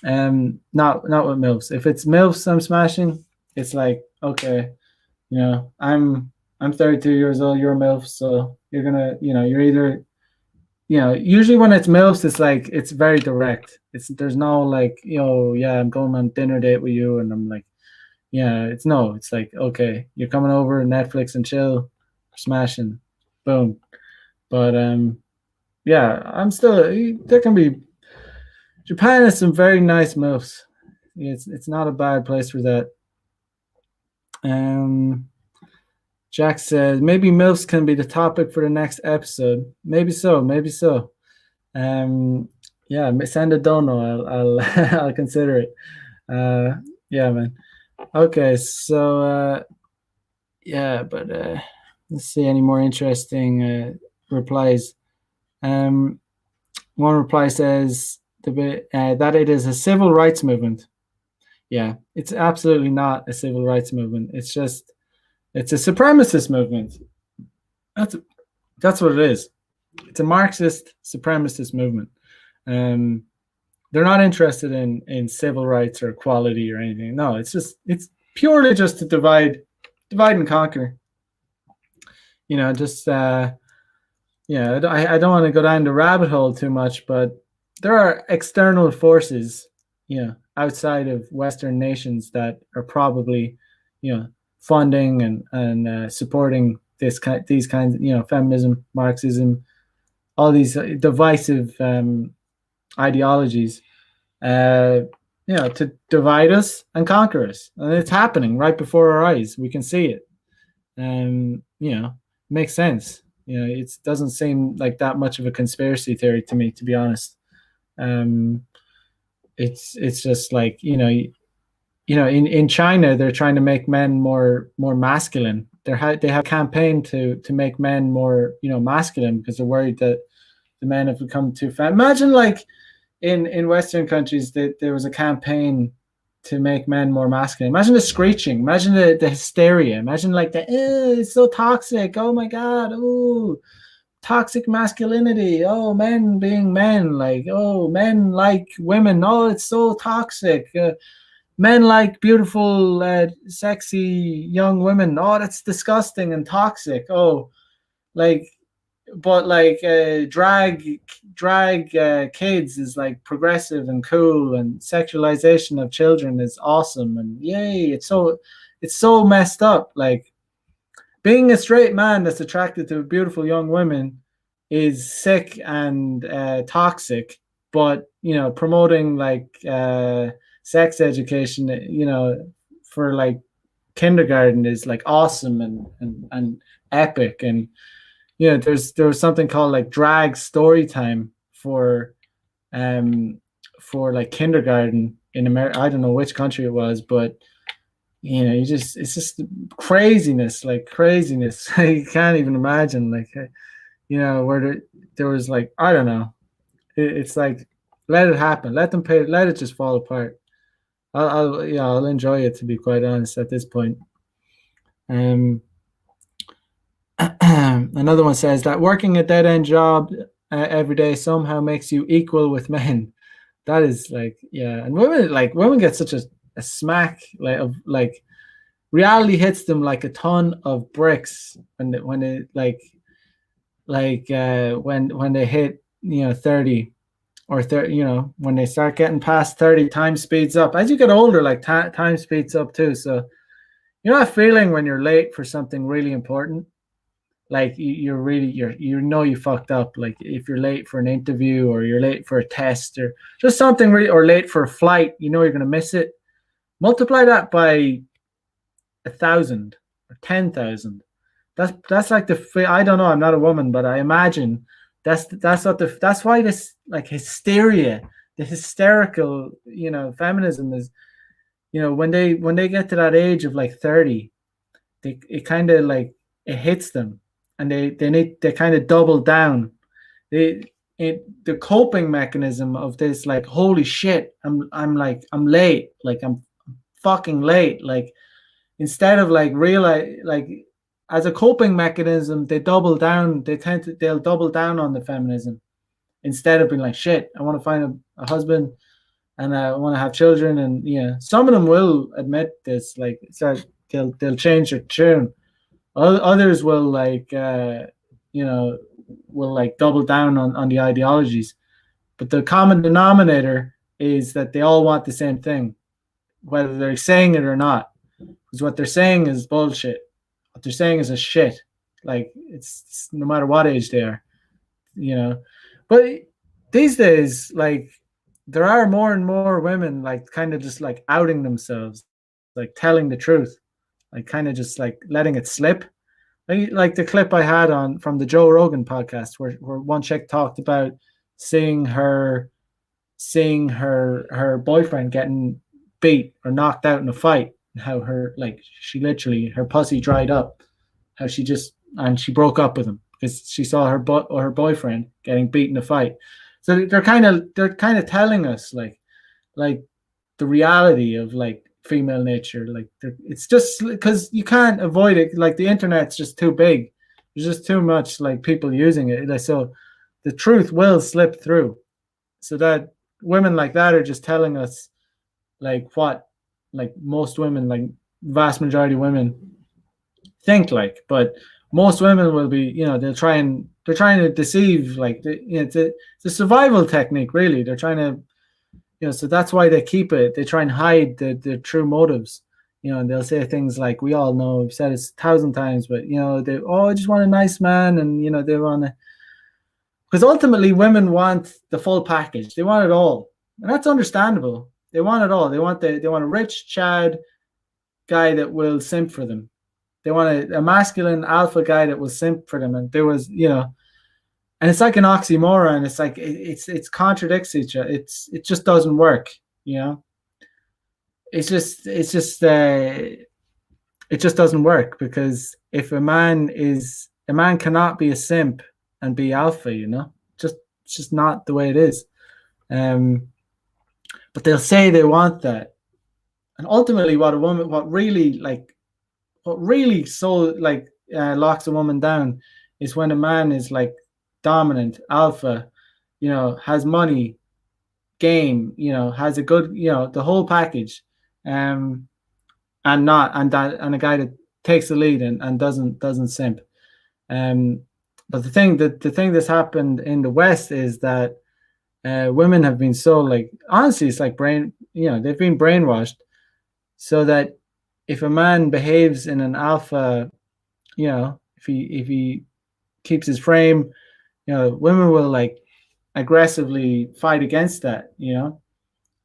A: not with MILFs. If it's MILFs I'm smashing, it's like, okay, I'm 32 years old, you're a MILF, so you're gonna, you're either, usually when it's MILFs, it's like it's very direct. There's no like, yeah, I'm going on dinner date with you, and I'm like, yeah, it's like, okay, you're coming over, Netflix and chill, smashing, boom. But yeah, there can be. Japan has some very nice MILFs. It's not a bad place for that. Jack says maybe MILFs can be the topic for the next episode. Maybe so. Maybe so. Yeah, send a dono. I'll I'll consider it. Yeah, man. Okay, so yeah, but let's see any more interesting replies. Um, one reply says that it is a civil rights movement. Yeah, it's absolutely not a civil rights movement. It's a supremacist movement. That's that's what it is. It's a Marxist supremacist movement. Um, they're not interested in civil rights or equality or anything. No, it's purely just to divide and conquer. Just yeah. I don't want to go down the rabbit hole too much, but there are external forces, outside of Western nations that are probably, funding and supporting these kinds, feminism, Marxism, all these divisive ideologies, uh, to divide us and conquer us. And it's happening right before our eyes. We can see it. Makes sense. It doesn't seem like that much of a conspiracy theory to me, to be honest. It's just like, in China, they're trying to make men more masculine. They have a campaign to make men more, masculine, because they're worried that the men have become too fat. Imagine, like, in Western countries that there was a campaign to make men more masculine. Imagine the screeching. Imagine the hysteria. Imagine, like, it's so toxic. Oh my God. Oh, toxic masculinity. Oh, men being men. Like, oh, men like women. Oh, it's so toxic. Men like beautiful, sexy young women. Oh, that's disgusting and toxic. Oh, like, but like drag kids is like progressive and cool, and sexualization of children is awesome, and yay, it's so messed up. Like, being a straight man that's attracted to beautiful young women is sick and toxic, but promoting like sex education, for like kindergarten is like awesome and epic. And there was something called like drag story time for like kindergarten in America. I don't know which country it was, but it's just craziness, like craziness. You can't even imagine, like, where there was, like, I don't know. It's like, let it happen, let them pay, let it just fall apart. I'll enjoy it, to be quite honest, at this point. Another one says that working a dead end job every day somehow makes you equal with men. That is like, yeah. And women get such a smack, like, of like, reality hits them like a ton of bricks when they when they hit 30 or 30, when they start getting past 30. Time speeds up as you get older. Like, time speeds up too. So that feeling when you're late for something really important, like, you fucked up. Like, if you're late for an interview, or you're late for a test, or just something really, or late for a flight, you're going to miss it. Multiply that by 1,000 or 10,000. That's like I don't know. I'm not a woman, but I imagine that's why this, like, hysteria, the hysterical, feminism is, when they get to that age of like 30, it kind of like, it hits them, and they kind of double down. The coping mechanism of this, like, holy shit, I'm late, like, I'm fucking late. Like, instead of like realize, like, as a coping mechanism, they'll double down on the feminism, instead of being like, shit, I want to find a husband, and I want to have children. And some of them will admit this, like, so they'll change their tune. Others will, like, will like double down on the ideologies. But the common denominator is that they all want the same thing, whether they're saying it or not. Because what they're saying is bullshit. What they're saying is a shit. Like, it's no matter what age they are, But these days, like, there are more and more women, like, kind of just like outing themselves, like telling the truth, like kind of just like letting it slip. Like the clip I had on from the Joe Rogan podcast where one chick talked about seeing her her boyfriend getting beat or knocked out in a fight, and how her like she literally her pussy dried up, how she just and she broke up with him because she saw her boyfriend getting beat in a fight. So they're kind of telling us like the reality of like female nature. Like it's just because you can't avoid it. Like the internet's just too big. There's just too much like people using it. Like, so the truth will slip through. So that women like that are just telling us like what like most women, like vast majority of women think like. But most women will be, they're trying to deceive. Like it's a survival technique, really. They're trying to, so that's why they keep it. They try and hide the true motives, and they'll say things like, we all know, we've said it 1,000 times, but I just want a nice man, and they want to, because ultimately women want the full package. They want it all, and that's understandable. They want it all. They want a rich Chad guy that will simp for them. They want a masculine alpha guy that will simp for them, and there was, and it's like an oxymoron. It's like it's contradicts each other. It just doesn't work. It just doesn't work, because if a man cannot be a simp and be alpha. It's just not the way it is. But they'll say they want that, and ultimately, what really locks a woman down is when a man is like dominant, alpha, has money, game, has a good, the whole package, and a guy that takes the lead and doesn't simp. But the thing that's happened in the West is that women have been so, like, honestly, it's like they've been brainwashed, so that if a man behaves in an alpha, if he keeps his frame, women will like aggressively fight against that.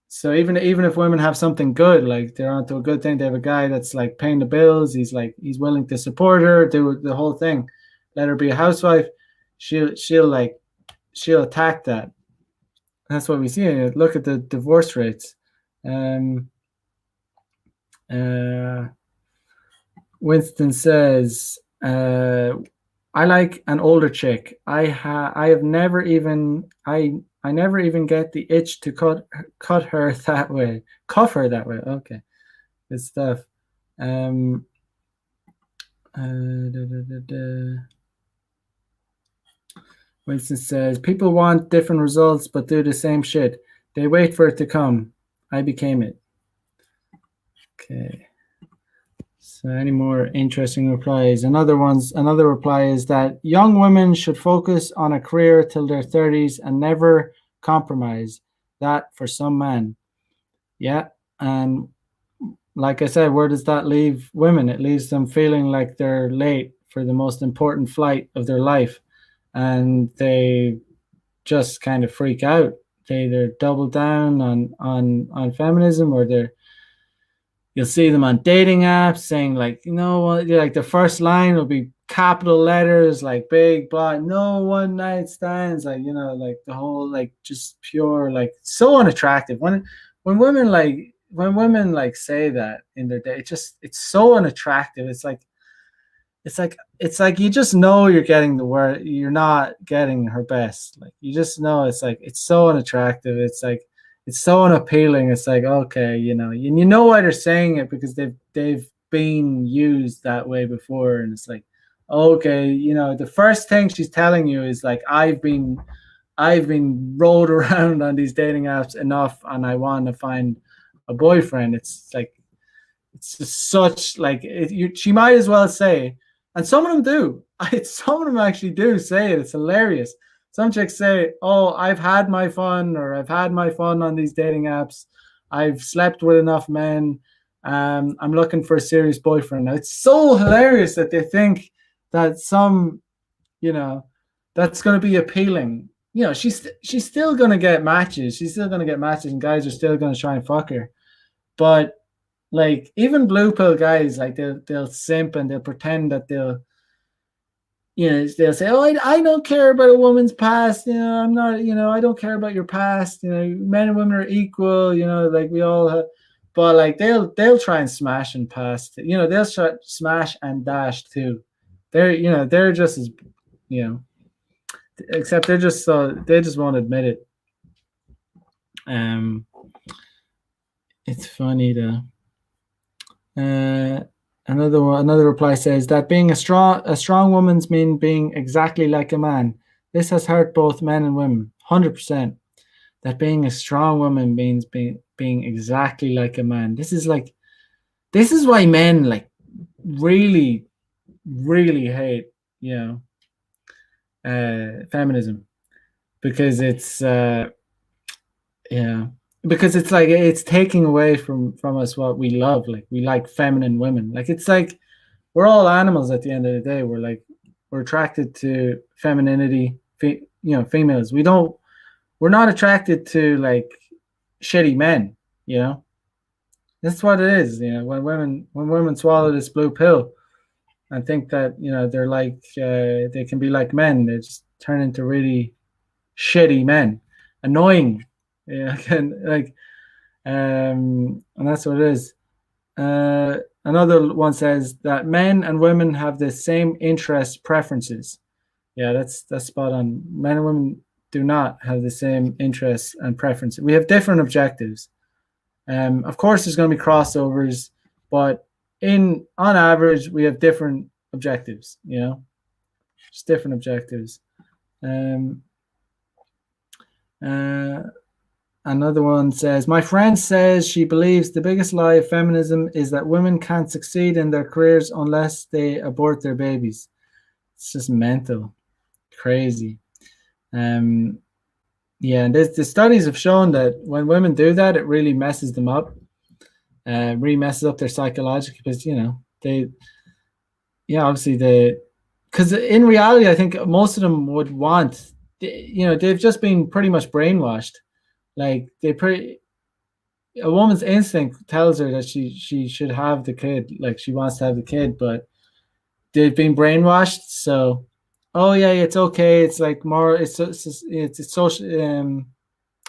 A: So even if women have something good, like they're onto a good thing, they have a guy that's like paying the bills, he's willing to support her, do the whole thing, let her be a housewife, she'll attack that. That's what we see. Look at the divorce rates. Winston says, I like an older chick. I never even get the itch to cut her that way. Cuff her that way. Okay. Good stuff. Winston says, people want different results but do the same shit. They wait for it to come. I became it. Okay. So any more interesting replies? Another reply is that young women should focus on a career till their 30s and never compromise that for some man. Yeah. And like I said, where does that leave women? It leaves them feeling like they're late for the most important flight of their life. And they just kind of freak out. They either double down on feminism, or you'll see them on dating apps saying like, like the first line will be capital letters, like big, blah, no one night stands, like, like the whole, like, just pure, like, so unattractive. When women say that in their day, it's so unattractive. It's like you just know you're getting the word, you're not getting her best. Like, you just know it's so unattractive. It's like, it's so unappealing. It's like, okay, you know why they're saying it, because they've been used that way before. And it's like, okay, the first thing she's telling you is like, I've been rolled around on these dating apps enough, and I want to find a boyfriend. It's like, it's just such like she might as well say, and some of them do. Some of them actually do say it. It's hilarious. Some chicks say, oh, I've had my fun, or I've had my fun on these dating apps. I've slept with enough men. I'm looking for a serious boyfriend. Now, it's so hilarious that they think that that's going to be appealing. She's still going to get matches. She's still going to get matches, and guys are still going to try and fuck her. But like, even blue pill guys, like they'll simp, and they'll pretend that they'll they'll say, "Oh, I don't care about a woman's past. I'm not. I don't care about your past. Men and women are equal. Like we all have." But like they'll try and smash and pass. They'll try smash and dash too. They're just as you know, except they just won't admit it. It's funny though. Another reply says that being a strong woman's mean being exactly like a man. This has hurt both men and women. 100%. That being a strong woman means being exactly like a man. This is why men like really, really hate feminism, because it's because it's like it's taking away from us what we love. Like we like feminine women. Like it's like we're all animals at the end of the day. We're attracted to femininity, females. We're not attracted to like shitty men. That's what it is. When women swallow this blue pill and think that they're like they can be like men, they just turn into really shitty men, annoying. And that's what it is. Another one says that men and women have the same interests, preferences. Yeah, that's spot on. Men and women do not have the same interests and preferences. We have different objectives. Of course, there's going to be crossovers, but on average, we have different objectives. Just different objectives. Another one says, my friend says she believes the biggest lie of feminism is that women can't succeed in their careers unless they abort their babies. It's just mental, crazy. And the studies have shown that when women do that, it really messes them up. Really messes up their psychology, because because in reality, I think most of them would want, they've just been pretty much brainwashed. Like a woman's instinct tells her that she should have the kid, like she wants to have the kid, but they've been brainwashed. So, oh yeah, it's okay. It's like more, it's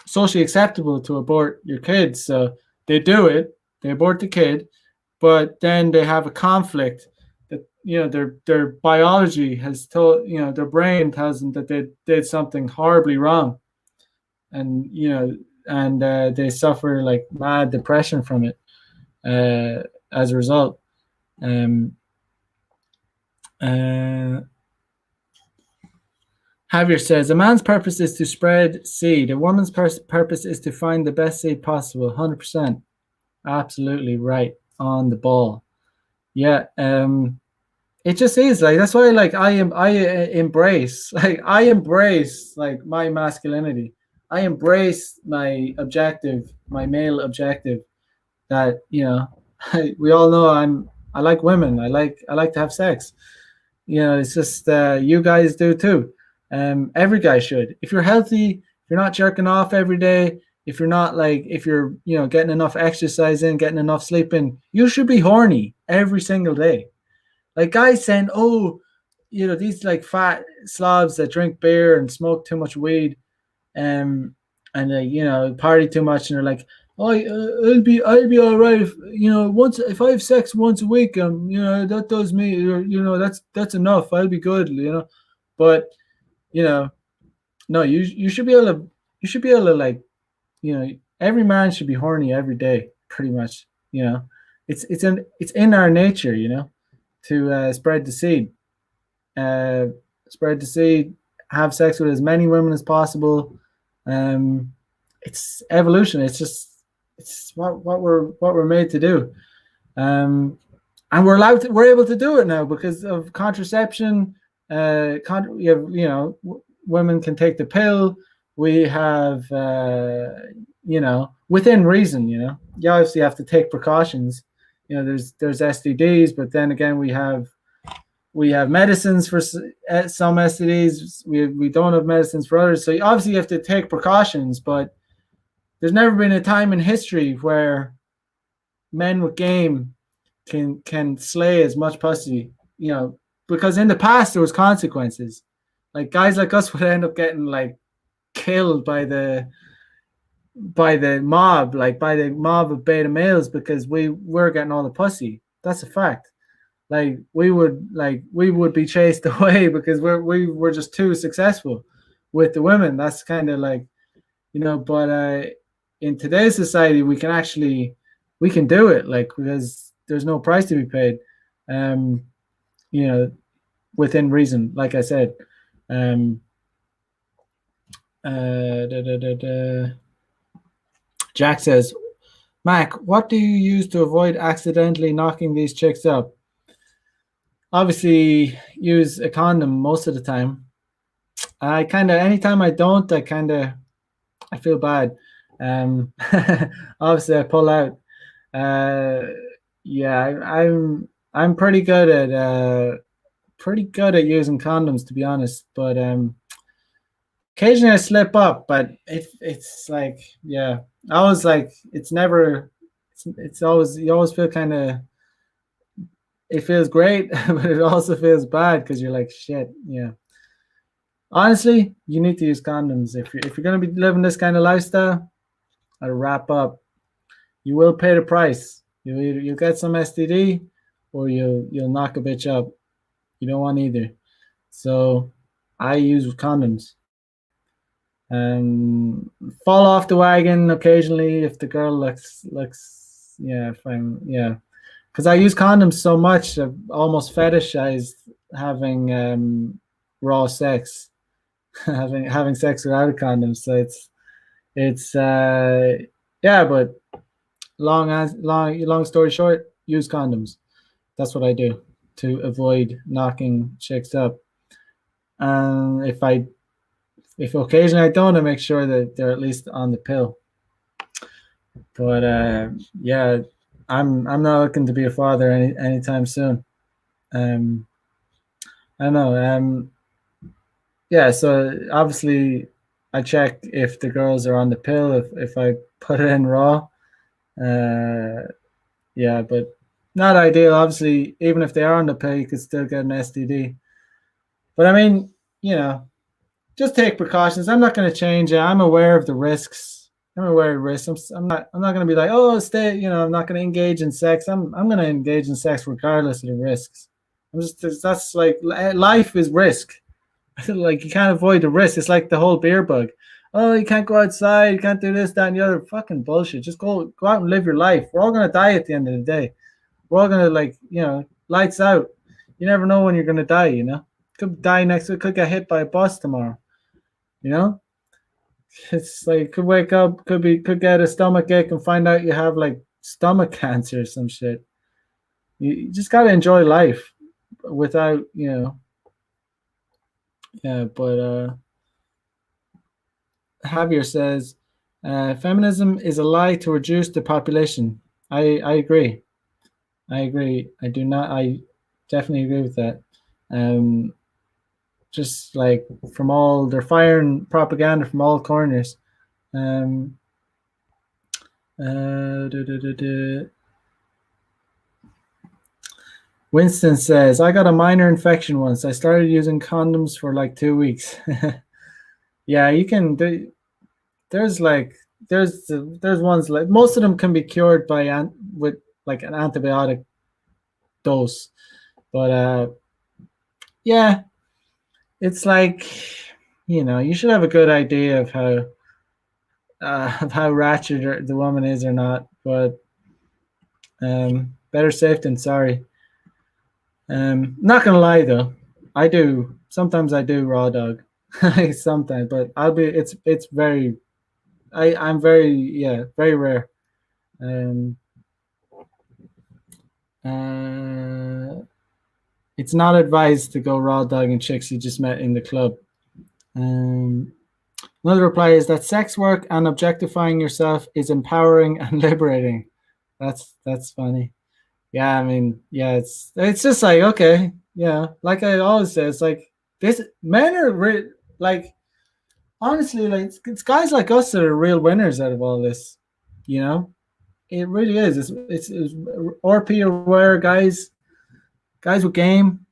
A: socially acceptable to abort your kid. So they do it. They abort the kid, but then they have a conflict that their biology has told their brain tells them that they did something horribly wrong, and they suffer like mad depression from it as a result. Javier says, a man's purpose is to spread seed. A woman's purpose is to find the best seed possible. 100%. Absolutely right. On the ball. Yeah. It just is like, that's why like I embrace like my masculinity. I embrace my objective, my male objective, that we all know I like women. I like to have sex. It's just you guys do too. Every guy should. If you're healthy, if you're not jerking off every day, if you're getting enough exercise in, getting enough sleep in, you should be horny every single day. Like guys saying, oh, these like fat slobs that drink beer and smoke too much weed, and party too much, and they're like, oh, I'll be all right if I have sex once a week, that does me, that's enough. I'll be good, but no, you should be able to like, every man should be horny every day, pretty much. It's in our nature, to spread the seed, have sex with as many women as possible. It's evolution. It's what we're made to do, and we're able to do it now because of contraception. Women can take the pill. We have within reason. You obviously have to take precautions. There's STDs, but then again we have medicines for some STDs. We don't have medicines for others. So obviously you have to take precautions, but there's never been a time in history where men with game can slay as much pussy, because in the past there was consequences. Like guys like us would end up getting like killed by the mob, like by the mob of beta males because we were getting all the pussy. That's a fact. We would be chased away because we were just too successful with the women. That's kind of like, but in today's society we can do it, like, because there's no price to be paid, um you know within reason, like I said. um da, da, da, da. Jack says, Mac, what do you use to avoid accidentally knocking these chicks up? Obviously use a condom most of the time. I kind of, anytime I don't, I feel bad. um Obviously I pull out. uh yeah, I'm pretty good at using condoms, to be honest, but occasionally I slip up, but it's like, yeah, I was like, it's never, it's always, you always feel kind of, it feels great, but it also feels bad because you're like, shit, yeah. Honestly, you need to use condoms if you're gonna be living this kind of lifestyle. I'll wrap up. You will pay the price. You get some STD, or you'll knock a bitch up. You don't want either. So I use condoms. Fall off the wagon occasionally if the girl looks, yeah, if I'm, yeah, because I use condoms so much, I've almost fetishized having raw sex, having sex without a condom. So it's yeah, but long story short, use condoms. That's what I do to avoid knocking chicks up. And if occasionally I don't, I make sure that they're at least on the pill. But yeah, I'm not looking to be a father anytime soon. Um, I don't know. Yeah, so obviously I check if the girls are on the pill. If I put it in raw, uh, yeah, but not ideal. Obviously, even if they are on the pill, you could still get an STD. But I mean, you know, just take precautions. I'm not going to change it. I'm aware of the risks. I'm aware of risks. I'm not going to be like, oh, stay. I'm not going to engage in sex. I'm going to engage in sex regardless of the risks. That's like, life is risk. Like, you can't avoid the risk. It's like the whole beer bug. Oh, you can't go outside. You can't do this, that, and the other. Fucking bullshit. Just go out and live your life. We're all going to die at the end of the day. We're all going to, like, lights out. You never know when you're going to die. Could die next week. Could get hit by a bus tomorrow. It's like, could wake up, could get a stomach ache and find out you have like stomach cancer or some shit. You just gotta enjoy life without, yeah. But Javier says, feminism is a lie to reduce the population. I agree. I do not. I definitely agree with that. Just like, they're firing propaganda from all corners. Um, Winston says, I got a minor infection once. I started using condoms for like 2 weeks. Yeah, you can do. There's ones, like, most of them can be cured with like an antibiotic dose. But yeah, it's like, you should have a good idea of how ratchet the woman is or not. But better safe than sorry. Not gonna lie though, sometimes I do raw dog. Sometimes, but it's very, I'm very, yeah, very rare. It's not advised to go raw dogging chicks you just met in the club. Another reply is that sex work and objectifying yourself is empowering and liberating. That's funny. Yeah, I mean, yeah, it's just like, okay, yeah, like I always say, it's like, this men are like, honestly, like, it's guys like us that are real winners out of all this. It really is. It's RP aware guys with game,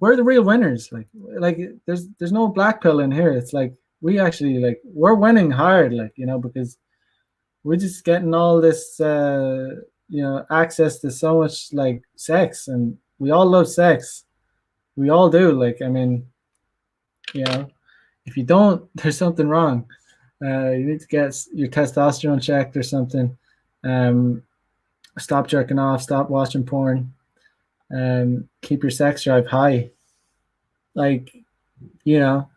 A: we're the real winners. Like there's no black pill in here. It's like we actually like we're winning hard, like, you know, because we're just getting all this you know, access to so much like sex, and we all love sex. We all do. Like, I mean, you know, if you don't, there's something wrong. You need to get your testosterone checked or something. Um, Stop jerking off. Stop watching porn. Keep your sex drive high. Like, you know,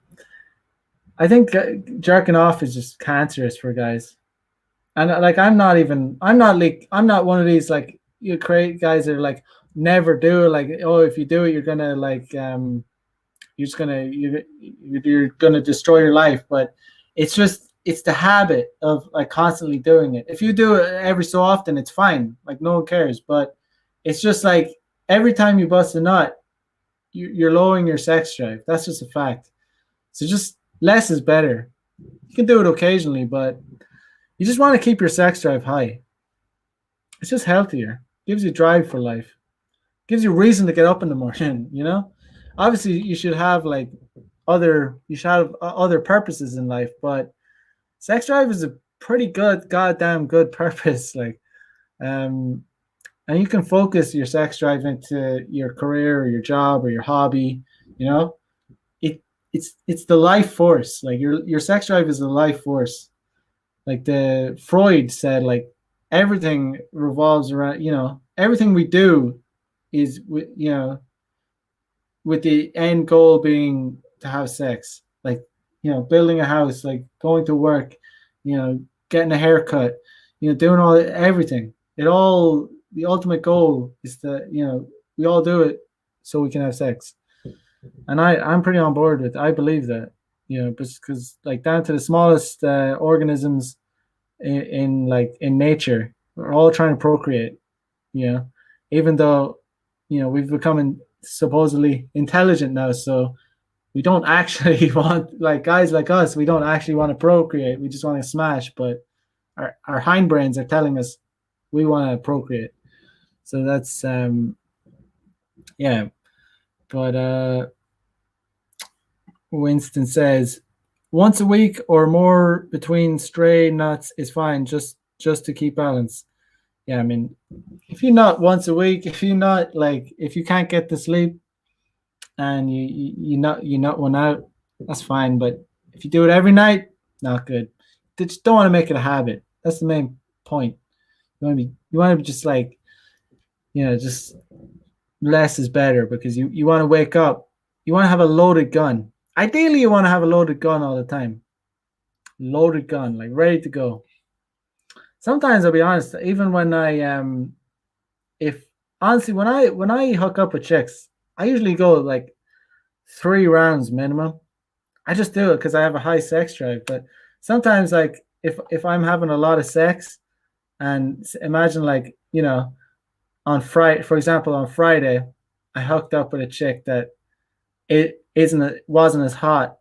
A: I think jerking off is just cancerous for guys. And like, I'm not one of these like you create guys that are like never do it. Like, oh, if you do it, you're gonna like you're just gonna you're gonna destroy your life. But it's just it's the habit of like constantly doing it. If you do it every so often, it's fine. Like, no one cares. But it's just like every time you bust a nut, you're lowering your sex drive. That's just a fact. So just less is better. You can do it occasionally, but you just want to keep your sex drive high. It's just healthier. Gives you drive for life. Gives you reason to get up in the morning, you know? Obviously you should have like other purposes in life, but sex drive is a pretty good goddamn good purpose. Like um and you can focus your sex drive into your career or your job or your hobby, you know? It's the life force. Like your sex drive is the life force. Like the Freud said, like everything revolves around, you know, everything we do is with, you know, with the end goal being to have sex. Like, you know, building a house, like going to work, you know, getting a haircut, you know, doing everything. It all, the ultimate goal is that, you know, we all do it so we can have sex. And I'm pretty on board with. I believe that, you know, because like down to the smallest organisms in nature, we're all trying to procreate. You know, even though, you know, we've become supposedly intelligent now, so we don't actually want, like guys like us, we don't actually want to procreate. We just want to smash. But our hindbrains are telling us we want to procreate. So that's yeah. But Winston says once a week or more between stray nuts is fine, just to keep balance. Yeah, I mean, if you nut once a week, if you nut like if you can't get to sleep and you nut one out, that's fine. But if you do it every night, not good. You just don't want to make it a habit. That's the main point. You want to be just like, you know, just less is better, because you want to wake up. You want to have a loaded gun. Ideally, you want to have a loaded gun all the time. Loaded gun, like ready to go. Sometimes I'll be honest, even when I if honestly when I hook up with chicks, I usually go like 3 rounds minimum. I just do it because I have a high sex drive. But sometimes, like if I'm having a lot of sex, and imagine like, you know, on Friday, for example, on Friday, I hooked up with a chick that wasn't as hot.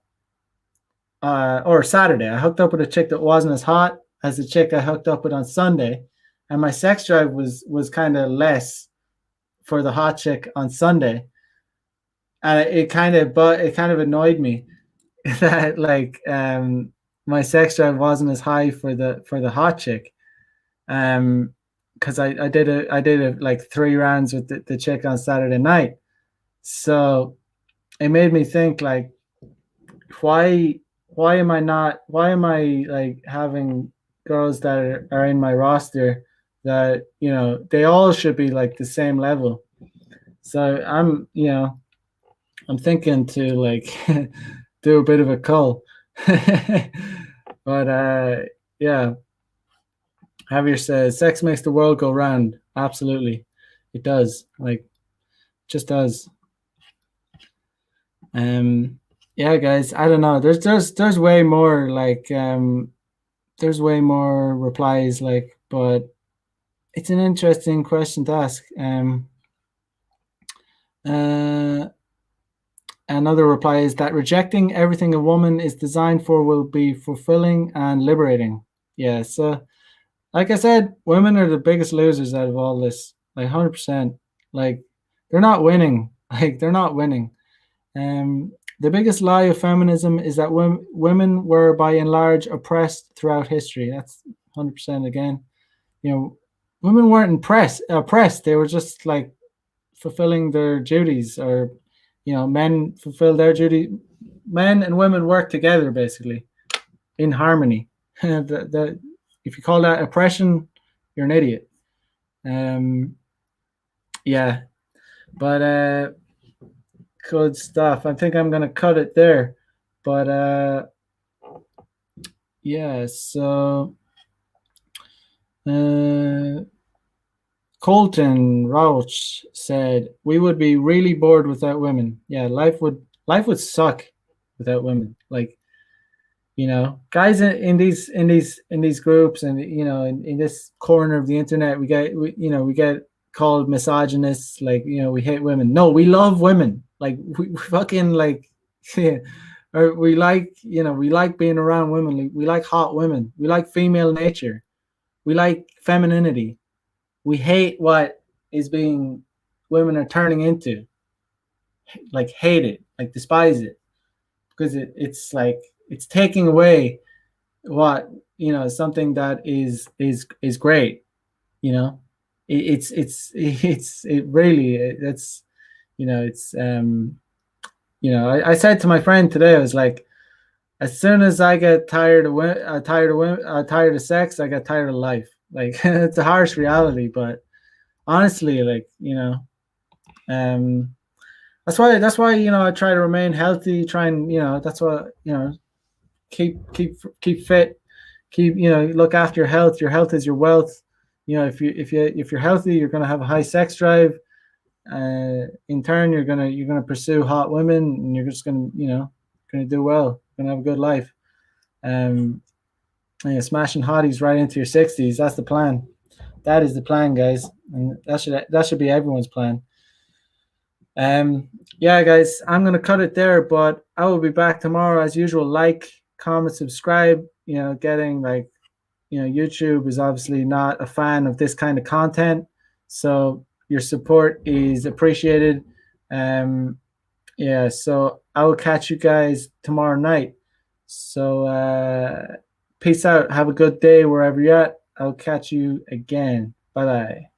A: Or Saturday, I hooked up with a chick that wasn't as hot as the chick I hooked up with on Sunday, and my sex drive was kind of less for the hot chick on Sunday, and it kind of annoyed me that like my sex drive wasn't as high for the hot chick, because I did a like 3 rounds with the chick on Saturday night, so it made me think like why why am I like having girls that are in my roster that, you know, they all should be like the same level. So I'm, you know, I'm thinking to like do a bit of a cull. But yeah, Javier says sex makes the world go round. Absolutely, it does. Like, just does. Yeah, guys, I don't know. There's way more like there's way more replies, like, but it's an interesting question to ask. Another reply is that rejecting everything a woman is designed for will be fulfilling and liberating. Yeah, so like I said, women are the biggest losers out of all this. Like 100%. Like they're not winning. Like they're not winning. The biggest lie of feminism is that women were by and large oppressed throughout history. That's 100% again. You know, women weren't oppressed. They were just like fulfilling their duties, or men fulfill their duty. Men and women work together basically in harmony. If you call that oppression, you're an idiot. Yeah, but good stuff. I think I'm gonna cut it there. But yeah, so Colton Rauch said we would be really bored without women. Yeah, life would suck without women. Like, guys in these groups, and in this corner of the internet, we get called misogynists. Like, we hate women. No, we love women. Like, we fucking like yeah, or we like being around women. Like, we like hot women. We like female nature. We like femininity. We hate what is being women are turning into. Like, hate it. Like, despise it, because it's like it's taking away what something that is great. you know it really, that's it's I said to my friend today, I was like, as soon as I get tired of women, tired of sex, I get tired of life. Like, it's a harsh reality, but honestly, like, um that's why I try to remain healthy, try and that's why keep fit, keep look after your health. Your health is your wealth. If you're healthy, you're going to have a high sex drive. In turn, you're gonna pursue hot women, and you're just gonna do well. You're gonna have a good life. um Smashing hotties right into your 60s. That's the plan. That is the plan, guys, and that should be everyone's plan. Yeah, guys, I'm gonna cut it there, but I will be back tomorrow as usual. Like, comment, subscribe. Getting like, YouTube is obviously not a fan of this kind of content, so your support is appreciated. Um, yeah, so I will catch you guys tomorrow night. So peace out. Have a good day wherever you're at. I'll catch you again. Bye bye.